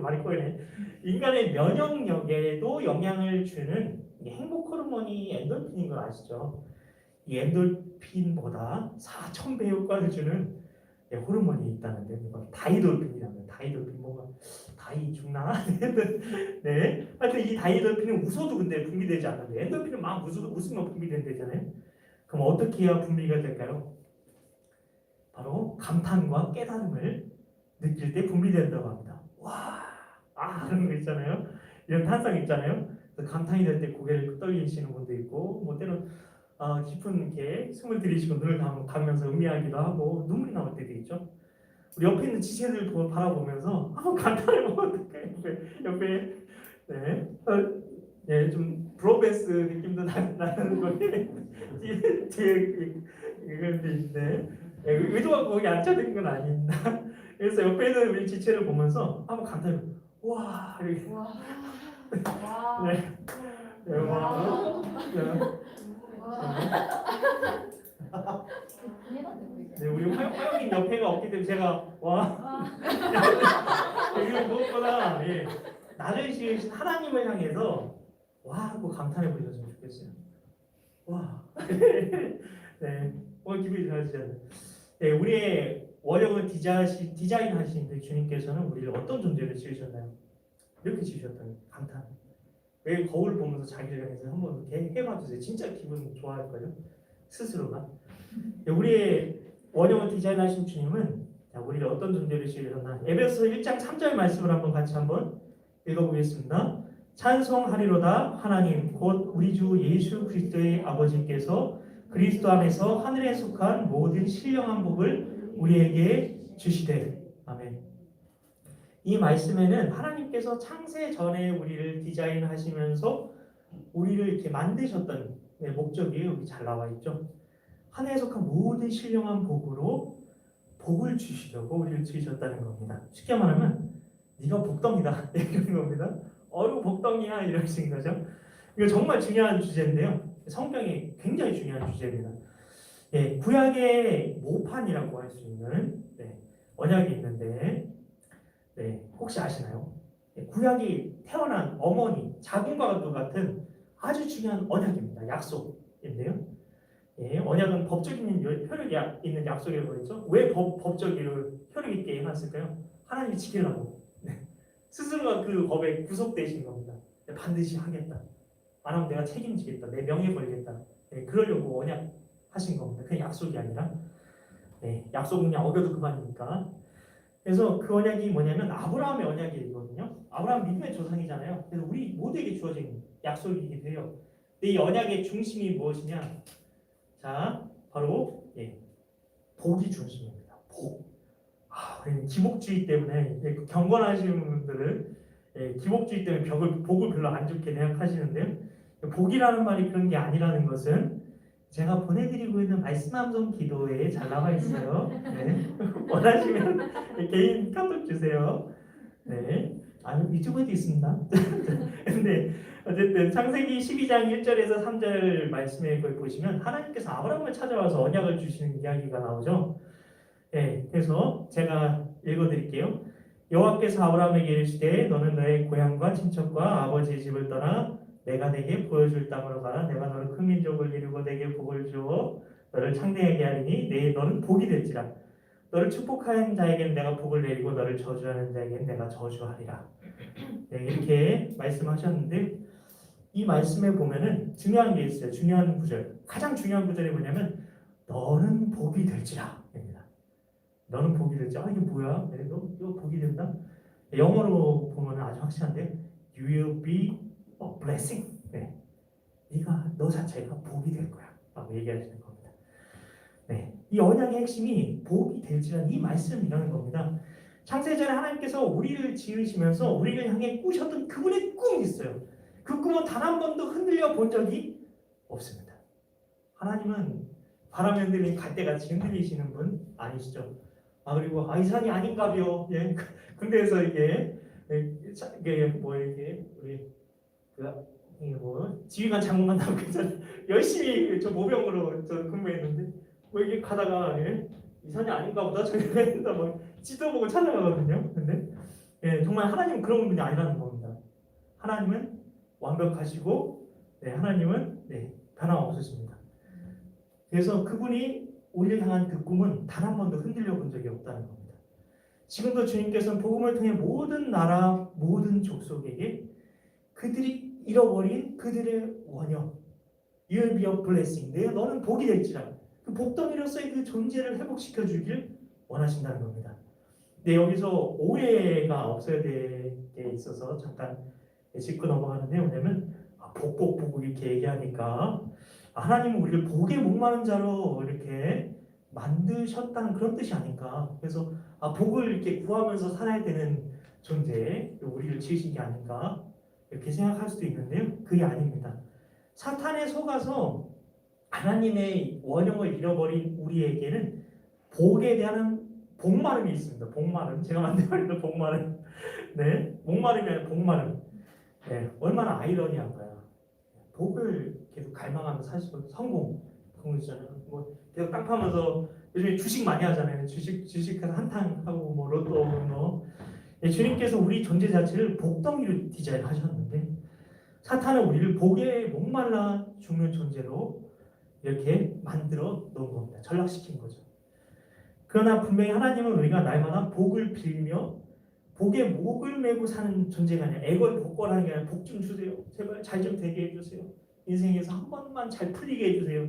말이 꼬이네. 인간의 면역력에도 영향을 주는 행복 호르몬이 엔돌핀인 걸 아시죠? 이 엔돌핀보다 4,000배 효과를 주는 호르몬이 있다는데 다이돌핀이라는 다이돌핀 뭐가 다이 죽나? 네. 하여튼 이 다이돌핀은 웃어도 근데 분비되지 않는데 엔돌핀은 막 웃으면 분비된다잖아요. 그럼 어떻게 해야 분비가 될까요? 바로 감탄과 깨달음을 느낄 때 분비된다고 합니다. 그런 거 있잖아요. 이런 탄성 있잖아요. 감탄이 될 때 고개를 떨리시는 분도 있고, 뭐 때론 깊은 이렇게 숨을 들이쉬고 눈을 감으면서 음미하기도 하고 눈물이 나올 때도 있죠. 우리 옆에 있는 지체들 바라보면서 감탄을 어떡해 옆에 좀 브로베스 느낌도 나는 거에 뒤에 이건데 의도가 거기 앉혀진 건 아닙니다. 그래서 옆에 있는 우리 지체를 보면서 한번 감탄을 와 이렇게 네, 우리 화영님 옆에가 없기 때문에 제가 와 이거 무엇보다 예, 나를 지으신 하나님을 향해서 와 하고 감탄해 보셨으면 좋겠어요. 와 네, 오늘 기분이 좋아지잖아요. 네, 우리의 원형을 디자인하신 그 주님께서는 우리를 어떤 존재로 지으셨나요? 이렇게 지으셨다는 감탄. 왜 거울 보면서 자기를 향해서 한번 이렇게 해봐주세요. 진짜 기분 좋아할걸요? 스스로가. 네, 우리의 원형을 디자인하신 주님은 자, 우리를 어떤 존재로 지으셨나? 에베소서 1장 3절 말씀을 같이 한번 읽어보겠습니다. 찬송하리로다 하나님 곧 우리 주 예수 그리스도의 아버지께서 그리스도 안에서 하늘에 속한 모든 신령한 복을 우리에게 주시되. 아멘. 이 말씀에는 하나님께서 창세 전에 우리를 디자인하시면서 우리를 이렇게 만드셨던 목적이 여기 잘 나와 있죠. 하늘에 속한 모든 신령한 복으로 복을 주시려고 우리를 지으셨다는 겁니다. 쉽게 말하면 네가 복덩이다 이런 겁니다. 어휴 복덩이야 이러신 거죠. 이거 정말 중요한 주제인데요. 성경이 굉장히 중요한 주제입니다. 예, 구약의 모판이라고 할 수 있는 언약이 있는데 혹시 아시나요? 예, 구약이 태어난 어머니, 자궁과 같은 아주 중요한 언약입니다. 약속인데요. 예, 언약은 법적인 효력이 있는 약속이라고 했죠. 왜 법적인 효력 있게 해놨을까요? 하나님이 지키려고. 스스로가 그 법에 구속되신 겁니다. 반드시 하겠다. 안 하면 내가 책임지겠다. 내 명예 걸겠다. 그러려고 언약 하신 겁니다. 그냥 약속이 아니라 약속은 그냥 어겨도 그만이니까. 그래서 그 언약이 뭐냐면 아브라함의 언약이거든요. 아브라함 믿음의 조상이잖아요. 그래서 우리 모두에게 주어진 약속이기도 해요. 근데 이 언약의 중심이 무엇이냐? 자, 바로 복이 중심입니다. 복. 기복주의 때문에 경건하시는 분들은 기복주의 때문에 복을 별로 안 좋게 생각하시는데요. 복이라는 말이 그런 게 아니라는 것은 제가 보내드리고 있는 말씀 함성 기도에 잘 나와 있어요. 네. 원하시면 개인 카톡 주세요. 네. 아니 유튜브에도 있습니다. 근데 어쨌든 창세기 12장 1절에서 3절 말씀에 보시면 하나님께서 아브라함을 찾아와서 언약을 주시는 이야기가 나오죠. 네, 그래서 제가 읽어드릴게요. 여호와께서 아브라함에게 이르시되 너는 너의 고향과 친척과 아버지의 집을 떠나 내가 내게 보여줄 땅으로 가라. 내가 너를 큰 민족을 이루고 내게 복을 주어 너를 창대하게 하리니 너는 복이 될지라. 너를 축복하는 자에게는 내가 복을 내리고 너를 저주하는 자에게는 내가 저주하리라. 네, 이렇게 말씀하셨는데 이 말씀에 보면은 중요한 게 있어요. 중요한 구절. 가장 중요한 구절이 뭐냐면 너는 복이 될지라. 너는 복이 될지. 이게 뭐야? 너 복이 된다? 영어로 보면 아주 확실한데 You will be a blessing. 너 자체가 복이 될 거야 라고 얘기하시는 겁니다. 이 언약의 핵심이 복이 될지라는 이 말씀이라는 겁니다. 창세전에 하나님께서 우리를 지으시면서 우리를 향해 꾸셨던 그분의 꿈이 있어요. 그 꿈은 단 한 번도 흔들려 본 적이 없습니다. 하나님은 바람에 흔들린 갈대같이 흔들리시는 분 아니시죠? 그리고 이 산이 아닌가벼. 근데서 이게 뭐 이게 우리 지휘관 장관만 나오고 열심히 저 모병으로 저 근무했는데 이게 가다가 이 산이 아닌가 보다 저기 했다 지도 보고 찾아가거든요. 근데 정말 하나님은 그런 분이 아니라는 겁니다. 하나님은 완벽하시고 하나님은 변함없으십니다. 그래서 그분이 우리를 향한 그 꿈은 단 한 번도 흔들려 본 적이 없다는 겁니다. 지금도 주님께서는 복음을 통해 모든 나라, 모든 족속에게 그들이 잃어버린 그들의 원형, You'll be a blessing. 너는 복이 될지라. 그 복덩이로서의 그 존재를 회복시켜 주길 원하신다는 겁니다. 근데 여기서 오해가 없어야 될 게 있어서 잠깐 짚고 넘어가는데 뭐냐면 복 이렇게 얘기하니까 하나님은 우리를 복에 목마른 자로 이렇게 만드셨다는 그런 뜻이 아닌가. 그래서 복을 이렇게 구하면서 살아야 되는 존재, 우리를 지으신 게 아닌가 이렇게 생각할 수도 있는데요. 그게 아닙니다. 사탄에 속아서 하나님의 원형을 잃어버린 우리에게는 복에 대한 복마름이 있습니다. 복마름. 제가 만들어버린 복마름. 목마름이 아니라 복마름. 얼마나 아이러니한가요. 복을 계속 갈망하면 사실 성공, 그런 거 있잖아요. 뭐 계속 땅 파면서 요즘에 주식 많이 하잖아요. 주식해서 한탕 하고 뭐 로또 뭐 주님께서 우리 존재 자체를 복덩이로 디자인하셨는데 사탄은 우리를 복에 목말라 죽는 존재로 이렇게 만들어 놓은 겁니다. 전락시킨 거죠. 그러나 분명히 하나님은 우리가 날마다 복을 빌며 복에 목을 메고 사는 존재가 아니라 애걸복걸하는 게 아니라 복 좀 주세요. 제발 잘 좀 되게 해주세요. 인생에서 한 번만 잘 풀리게 해주세요.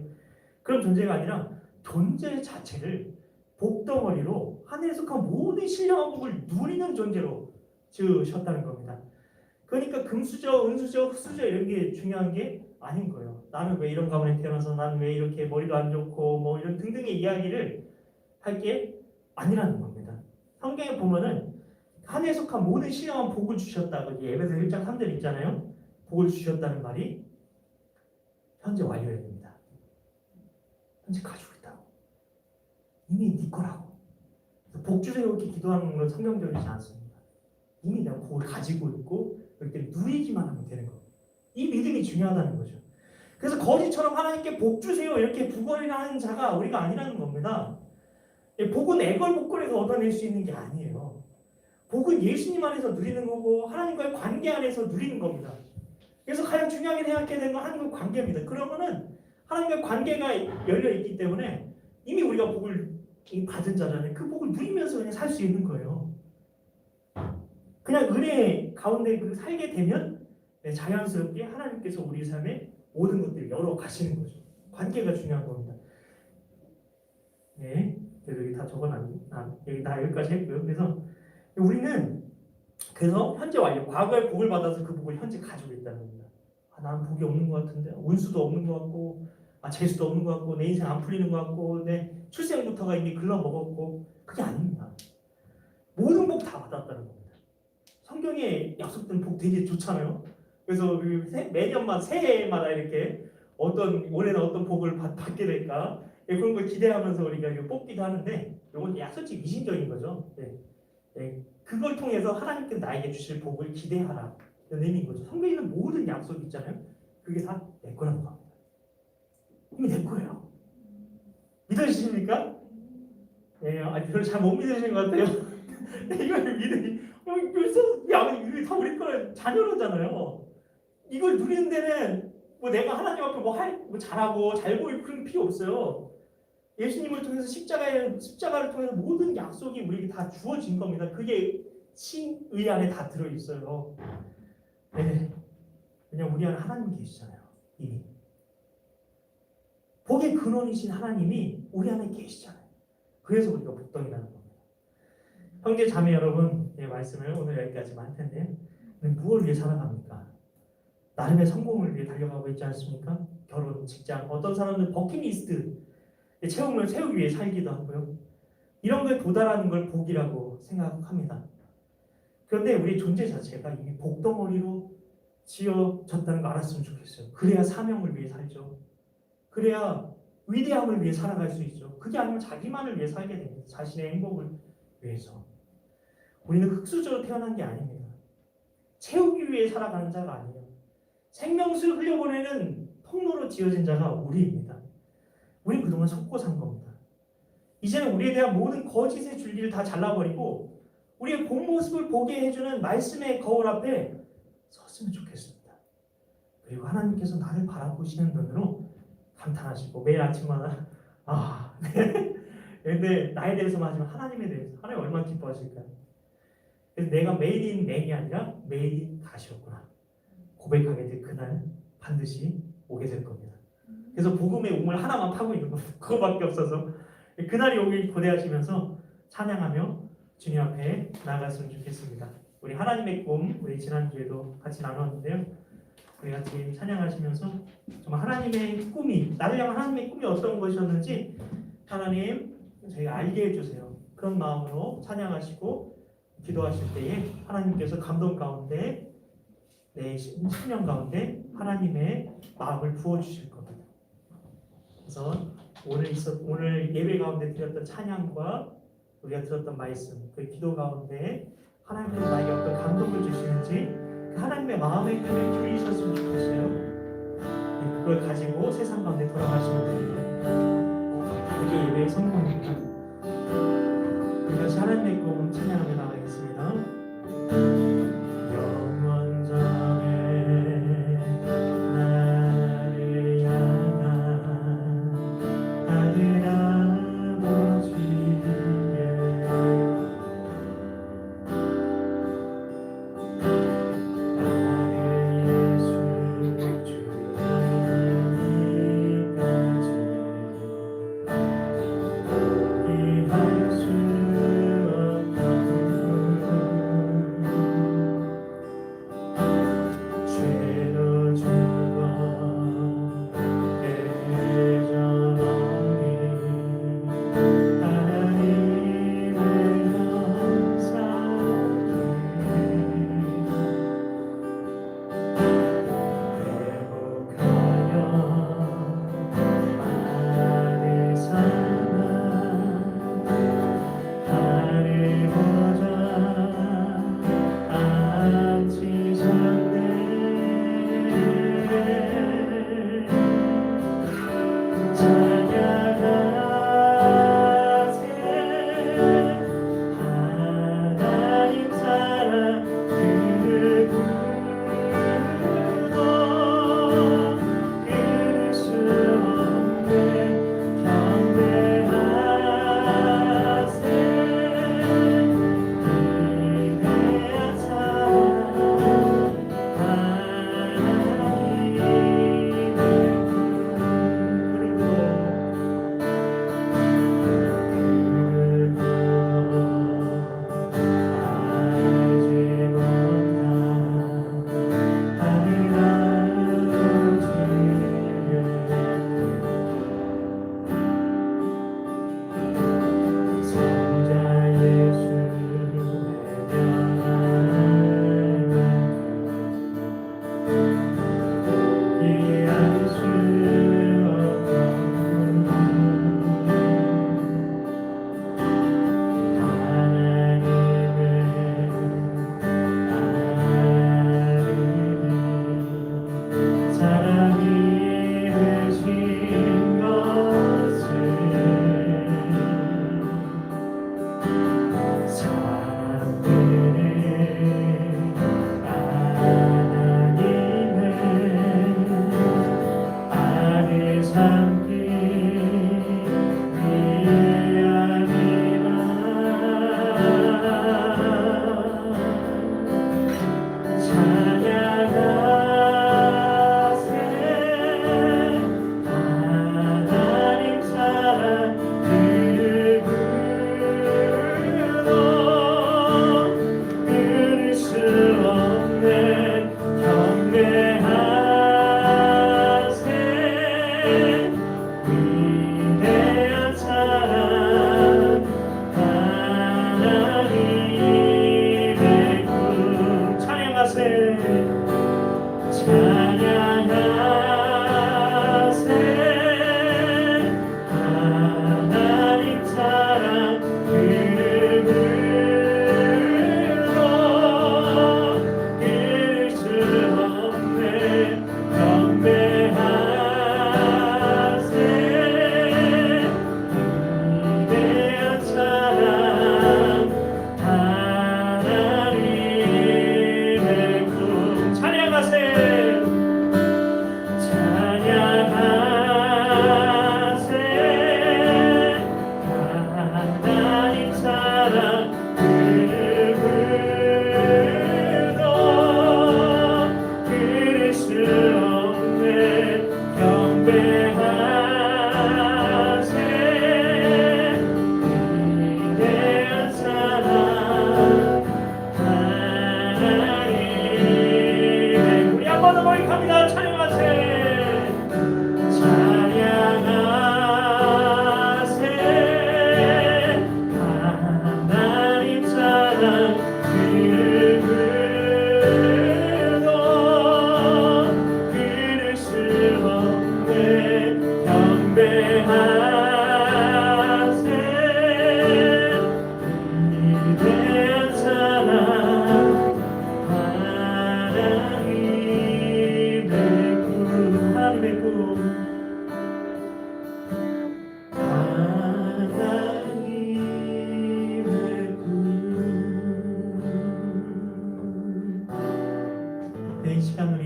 그런 존재가 아니라 존재 자체를 복덩어리로 하늘에 속한 모든 신령한 복을 누리는 존재로 지으셨다는 겁니다. 그러니까 금수저, 은수저, 흑수저 이런 게 중요한 게 아닌 거예요. 나는 왜 이런 가문에 태어나서 나는 왜 이렇게 머리도 안 좋고 뭐 이런 등등의 이야기를 할 게 아니라는 겁니다. 성경에 보면은 하늘에 속한 모든 신령한 복을 주셨다고 에베소 1장 3절 있잖아요. 복을 주셨다는 말이 현재 완료해야 됩니다. 현재 가지고 있다고. 이미 네 거라고. 복 주세요 이렇게 기도하는 건 성경적이지 않습니다. 이미 내가 복을 가지고 있고 이렇게 누리기만 하면 되는 거예요. 이 믿음이 중요하다는 거죠. 그래서 거지처럼 하나님께 복 주세요 이렇게 부거리나 하는 자가 우리가 아니라는 겁니다. 복은 애걸복걸해서 얻어낼 수 있는 게 아니에요. 복은 예수님 안에서 누리는 거고 하나님과의 관계 안에서 누리는 겁니다. 그래서 가장 중요하게 생각해야 되는 건 하나님과 관계입니다. 그러면은 하나님과 관계가 열려 있기 때문에 이미 우리가 복을 받은 자라는 그 복을 누리면서 그냥 살 수 있는 거예요. 그냥 은혜 가운데 살게 되면 자연스럽게 하나님께서 우리 삶에 모든 것들을 열어 가시는 거죠. 관계가 중요한 겁니다. 네, 여기 다 여기 다 여기까지 했고요. 그래서 우리는 현재 완료, 과거의 복을 받아서 그 복을 현재 가지고 있다는 겁니다. 나는 복이 없는 것 같은데, 운수도 없는 것 같고, 재수도 없는 것 같고, 내 인생 안 풀리는 것 같고, 내 출생부터가 이미 글러먹었고, 그게 아닙니다. 모든 복 다 받았다는 겁니다. 성경에 약속된 복 되게 좋잖아요. 그래서 매년만 새해마다 이렇게 올해는 어떤 복을 받게 될까 그런 걸 기대하면서 우리가 이거 뽑기도 하는데 이건 솔직히 미신적인 거죠. 그걸 통해서 하나님께서 나에게 주실 복을 기대하라 이런 의미인 거죠. 성경에 있는 모든 약속이 있잖아요. 그게 다 내 거라는 겁니다. 이미 내 거예요. 믿으십니까? 별로 잘 못 믿으시는 것 같아요. 이걸 믿으니 벌써 이게 다 우리 거는 자녀로잖아요. 이걸 누리는 데는 뭐 내가 하나님 앞에 뭐 잘하고 잘 보이고 그런 필요 없어요. 예수님을 통해서 십자가를 통해서 모든 약속이 우리에게 다 주어진 겁니다. 그게 신의 안에 다 들어 있어요. 네, 왜냐면 우리 안에 하나님 계시잖아요. 이미 복의 근원이신 하나님이 우리 안에 계시잖아요. 그래서 우리가 복덩이라는 겁니다. 형제 자매 여러분, 말씀을 오늘 여기까지만 할 텐데 무엇을 위해 살아갑니까? 나름의 성공을 위해 달려가고 있지 않습니까? 결혼, 직장, 어떤 사람들은 버킷리스트 체험을 세우기 위해 살기도 하고요. 이런 거에 도달하는 걸 복이라고 생각합니다. 그런데 우리 존재 자체가 이미 복덩어리로 지어졌다는 거 알았으면 좋겠어요. 그래야 사명을 위해 살죠. 그래야 위대함을 위해 살아갈 수 있죠. 그게 아니면 자기만을 위해 살게 됩니다. 자신의 행복을 위해서. 우리는 흙수저로 태어난 게 아닙니다. 채우기 위해 살아가는 자가 아니에요. 생명수를 흘려보내는 통로로 지어진 자가 우리입니다. 우리는 그동안 속고 산 겁니다. 이제는 우리에 대한 모든 거짓의 줄기를 다 잘라버리고 우리의 본 모습을 보게 해주는 말씀의 거울 앞에 섰으면 좋겠습니다. 그리고 하나님께서 나를 바라보시는 눈으로 감탄하시고 매일 아침마다 근데 나에 대해서만 하지만 하나님에 대해서 하나님 얼마나 기뻐하실까요? 그래서 내가 메이드인 맨이 아니라 메이드인 갓이었구나 고백하게 될 그날 반드시 오게 될 겁니다. 그래서 복음의 우물 하나만 파고 있는 겁니다. 그거밖에 없어서 그날이 오길 고대하시면서 찬양하며 주님 앞에 나아갔으면 좋겠습니다. 우리 하나님의 꿈 우리 지난주에도 같이 나눴는데요. 우리 같이 찬양하시면서 정말 하나님의 꿈이 나를 향한 하나님의 꿈이 어떤 것이었는지 하나님 저희가 알게 해주세요. 그런 마음으로 찬양하시고 기도하실 때에 하나님께서 감동 가운데 내 심령 가운데 하나님의 마음을 부어주실 겁니다. 그래서 오늘 예배 가운데 드렸던 찬양과 우리가 들었던 말씀, 그 기도 가운데 하나님께서 나에게 어떤 감동을 주시는지 그 하나님의 마음의 편을 들으셨으면 좋겠어요. 그걸 가지고 세상 가운데 돌아가시면 됩니다. 그게 예배의 성공입니다. 우리 다시 하나님의 꿈 찬양하며 나가겠습니다. 영원전에 나를 향한 하늘 아버지의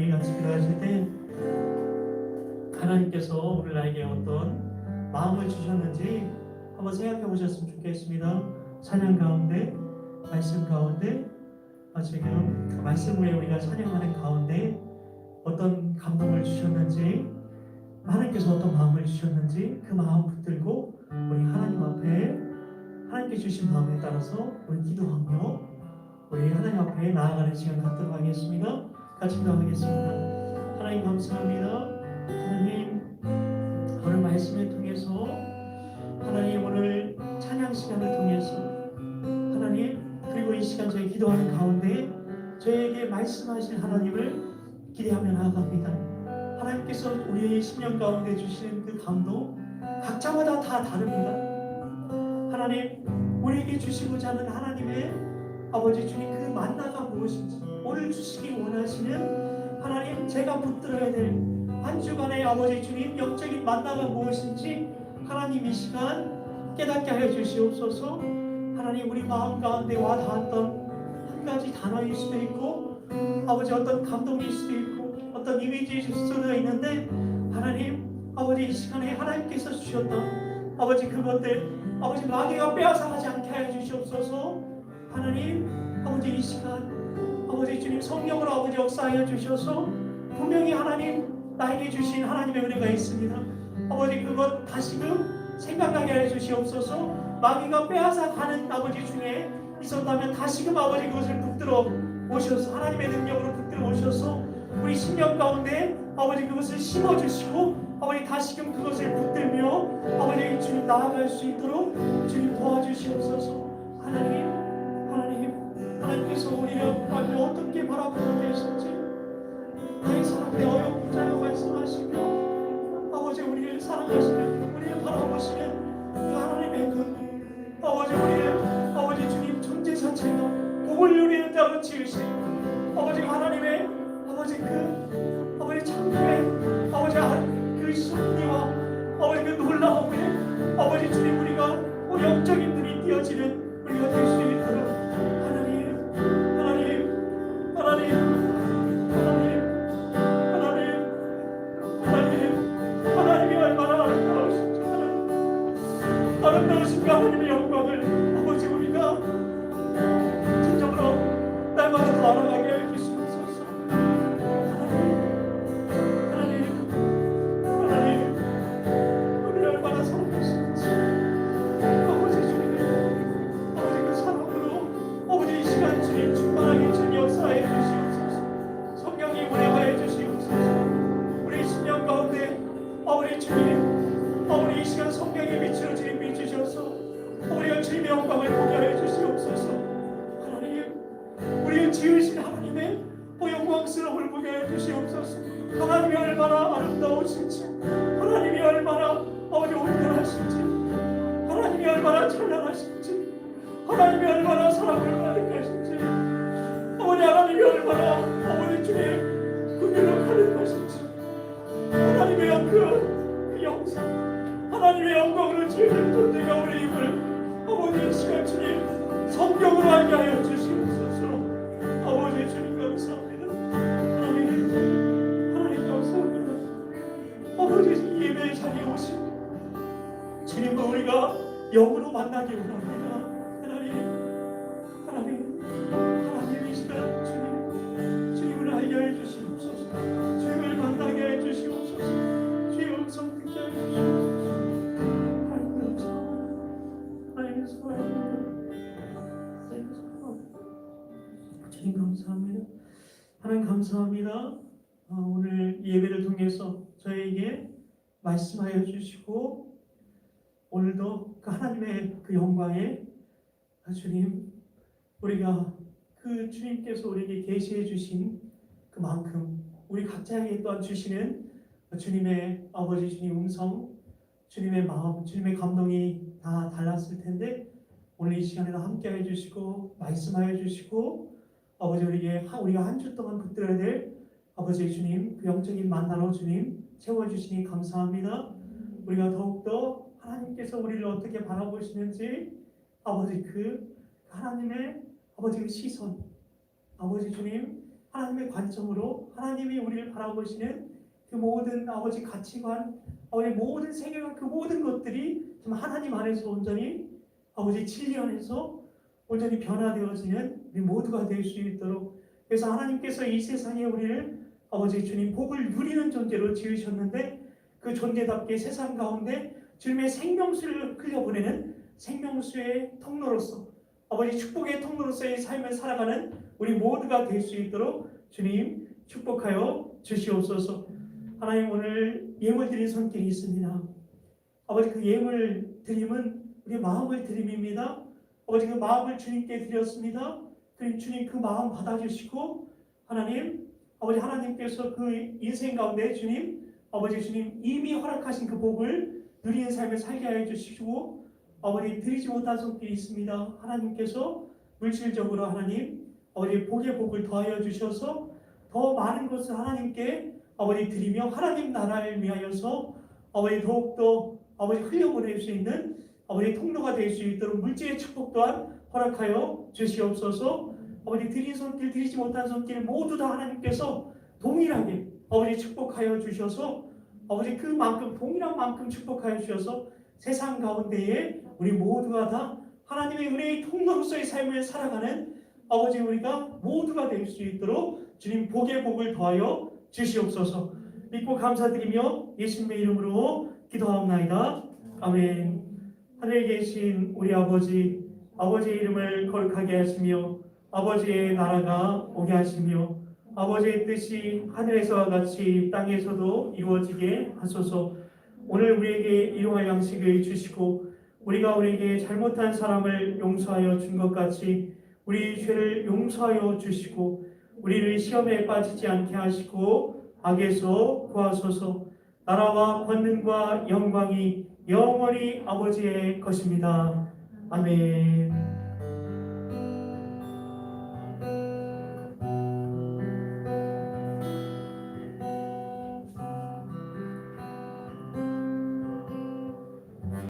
우리 같이 기도하실 때 하나님께서 오늘 나에게 어떤 마음을 주셨는지 한번 생각해 보셨으면 좋겠습니다. 찬양 가운데, 말씀 가운데, 지금 말씀 후에 우리가 찬양하는 가운데 어떤 감동을 주셨는지, 하나님께서 어떤 마음을 주셨는지 그 마음 붙들고 우리 하나님 앞에 하나님께 주신 마음에 따라서 우리 기도하며 우리 하나님 앞에 나아가는 시간 갖도록 하겠습니다. 같이 기도하겠습니다. 하나님 감사합니다. 하나님 오늘 말씀을 통해서, 하나님 오늘 찬양 시간을 통해서, 하나님 그리고 이 시간 저희 기도하는 가운데 저에게 말씀하신 하나님을 기대하며 나아갑니다. 하나님께서 우리의 심령 가운데 주시는 그 감동 각자마다 다 다릅니다. 하나님 우리에게 주시고자 하는 하나님의 아버지 주님 그 만나가 무엇인지, 오늘 주시기 원하시는 하나님 제가 붙들어야 될 한 주간의 아버지 주님 영적인 만나가 무엇인지 하나님 이 시간 깨닫게 하여 주시옵소서. 하나님 우리 마음 가운데 와 닿았던 한 가지 단어일 수도 있고 아버지 어떤 감동일 수도 있고 어떤 이미지일 수도 있는데, 하나님 아버지 이 시간에 하나님께서 주셨던 아버지 그것들 아버지 마귀가 빼앗아가지 않게 하여 주시옵소서. 하나님 아버지 이 시간 아버지 주님 성령으로 아버지 역사하여 주셔서 분명히 하나님 나에게 주신 하나님의 은혜가 있습니다. 아버지 그것 다시금 생각나게 하여 주시옵소서. 마귀가 빼앗아가는 아버지 중에 있었다면 다시금 아버지 그것을 붙들어 오셔서 하나님의 능력으로 붙들어 오셔서 우리 심령 가운데 아버지 그것을 심어주시고 아버지 다시금 그것을 붙들며 아버지 주님 나아갈 수 있도록 주님 도와주시옵소서. 하나님께서 우리를 어떻게 바라보고 계신지 나의 사랑의 어여쁜 자여 말씀하시며 아버지 우리를 사랑하시는, 우리를 바라보시는 그 하나님의 그 아버지 우리를 아버지 주님 존재 자체가 복을 누리는 자로 지으신 아버지 하나님의 아버지 그 아버지 창조의 아버지 그 섭리와 아버지 그 놀라움에 아버지 주님 우리가 영적인 눈이 띄어지는 우리가 될 수 있도록 하나님이 얼마나 아름다우신지, 아름다우신 그 하나님의 영광을 아버지 우리가 진정으로 날마다 더 알아가게 해 주시옵소서. 하나님 우리를 얼마나 사랑하시는지 아버지 주님 아버지 그 사랑으로 아버지 이 시간 주님 충만하게 주님 역사해 주시옵소서. 성령이 운행하여 주시옵소서. 우리 심령 가운데 아버지 주님 아버지 이 시간 성령의 빛으로 주님 비추셔서 우리가 주님의 영광을 보게 하여 주시옵소서. 하나님 우리를 지으신 하나님의 영광스러움을 보게 하여 주시옵소서. 하나님이 얼마나 아름다우신지, 하나님이 얼마나 아버지 온전하신지, 하나님이 얼마나 찬란하신지, 하나님이 얼마나 사랑을 가득하신지, 아버지 하나님이 얼마나 아버지 주님 그들로 가득하신지, 하나님의 그 영상 하나님의 영광으로 지으신 존재가 우리 입을 아버지 이 시간 주님 성경으로 알게 하여 주시옵소서. 아버지 주님 감사합니다. 하나님 감사합니다. 아버지 이 예배의 자리에 오신 주님과 우리가 영으로 만나기 원합니다. 하나님 이 시간 주님을 알게 해 주시옵소서. 주님을 만나게 해 주시옵소서. 주의 음성 듣게 해 주시옵소서. 주님 감사합니다. 하나님 감사합니다. 오늘 예배를 통해서 저에게 말씀하여 주시고 오늘도 그 하나님의 그 영광에 주님 우리가 그 주님께서 우리에게 계시해 주신 그만큼 우리 각자에게 또한 주시는 주님의 아버지 주님 음성, 주님의 마음, 주님의 감동이 다 달랐을 텐데 오늘 이 시간에도 함께 해주시고 말씀하여 주시고 아버지 우리가 한 주 동안 붙들어야 될 아버지 주님 그 영적인 만나로 주님 채워주시니 감사합니다. 우리가 더욱더 하나님께서 우리를 어떻게 바라보시는지 아버지 그 하나님의 아버지 그 시선, 아버지 주님 하나님의 관점으로 하나님이 우리를 바라보시는 그 모든 아버지 가치관, 아버지 모든 세계관, 그 모든 것들이 정말 하나님 안에서 온전히 아버지 진리 안에서 온전히 변화되어지는 우리 모두가 될 수 있도록, 그래서 하나님께서 이 세상에 우리를 아버지 주님 복을 누리는 존재로 지으셨는데, 그 존재답게 세상 가운데 주님의 생명수를 흘려보내는 생명수의 통로로서, 아버지 축복의 통로로서의 삶을 살아가는 우리 모두가 될 수 있도록 주님 축복하여 주시옵소서. 하나님, 오늘 예물 드릴 손길이 있습니다. 아버지, 그 예물 드림은 우리 마음을 드림입니다. 아버지, 그 마음을 주님께 드렸습니다. 주님 그 마음 받아주시고, 하나님, 아버지 하나님께서 그 인생 가운데 주님, 아버지 주님 이미 허락하신 그 복을 누리는 삶을 살게 하여 주시고, 아버지 드리지 못한 손길이 있습니다. 하나님께서 물질적으로 하나님 아버지 복의 복을 더하여 주셔서 더 많은 것을 하나님께 아버지 드리며 하나님 나라를 위하여서 아버지 더욱더 아버지 흘려보낼 수 있는 아버지 통로가 될 수 있도록 물질의 축복 또한 허락하여 주시옵소서. 아버지 드린 손길, 드리지 못한 손길 모두 다 하나님께서 동일하게 아버지 축복하여 주셔서 아버지 그만큼 동일한 만큼 축복하여 주셔서 세상 가운데에 우리 모두가 다 하나님의 은혜의 통로로서의 삶을 살아가는 아버지 우리가 모두가 될 수 있도록 주님 복의 복을 더하여 주시옵소서. 믿고 감사드리며 예수님의 이름으로 기도하옵나이다. 아멘. 하늘에 계신 우리 아버지, 아버지의 이름을 거룩하게 하시며 아버지의 나라가 오게 하시며 아버지의 뜻이 하늘에서와 같이 땅에서도 이루어지게 하소서. 오늘 우리에게 일용할 양식을 주시고 우리가 우리에게 잘못한 사람을 용서하여 준 것 같이 우리 죄를 용서하여 주시고 우리를 시험에 빠지지 않게 하시고 악에서 구하소서. 나라와 권능과 영광이 영원히 아버지의 것입니다. 아멘.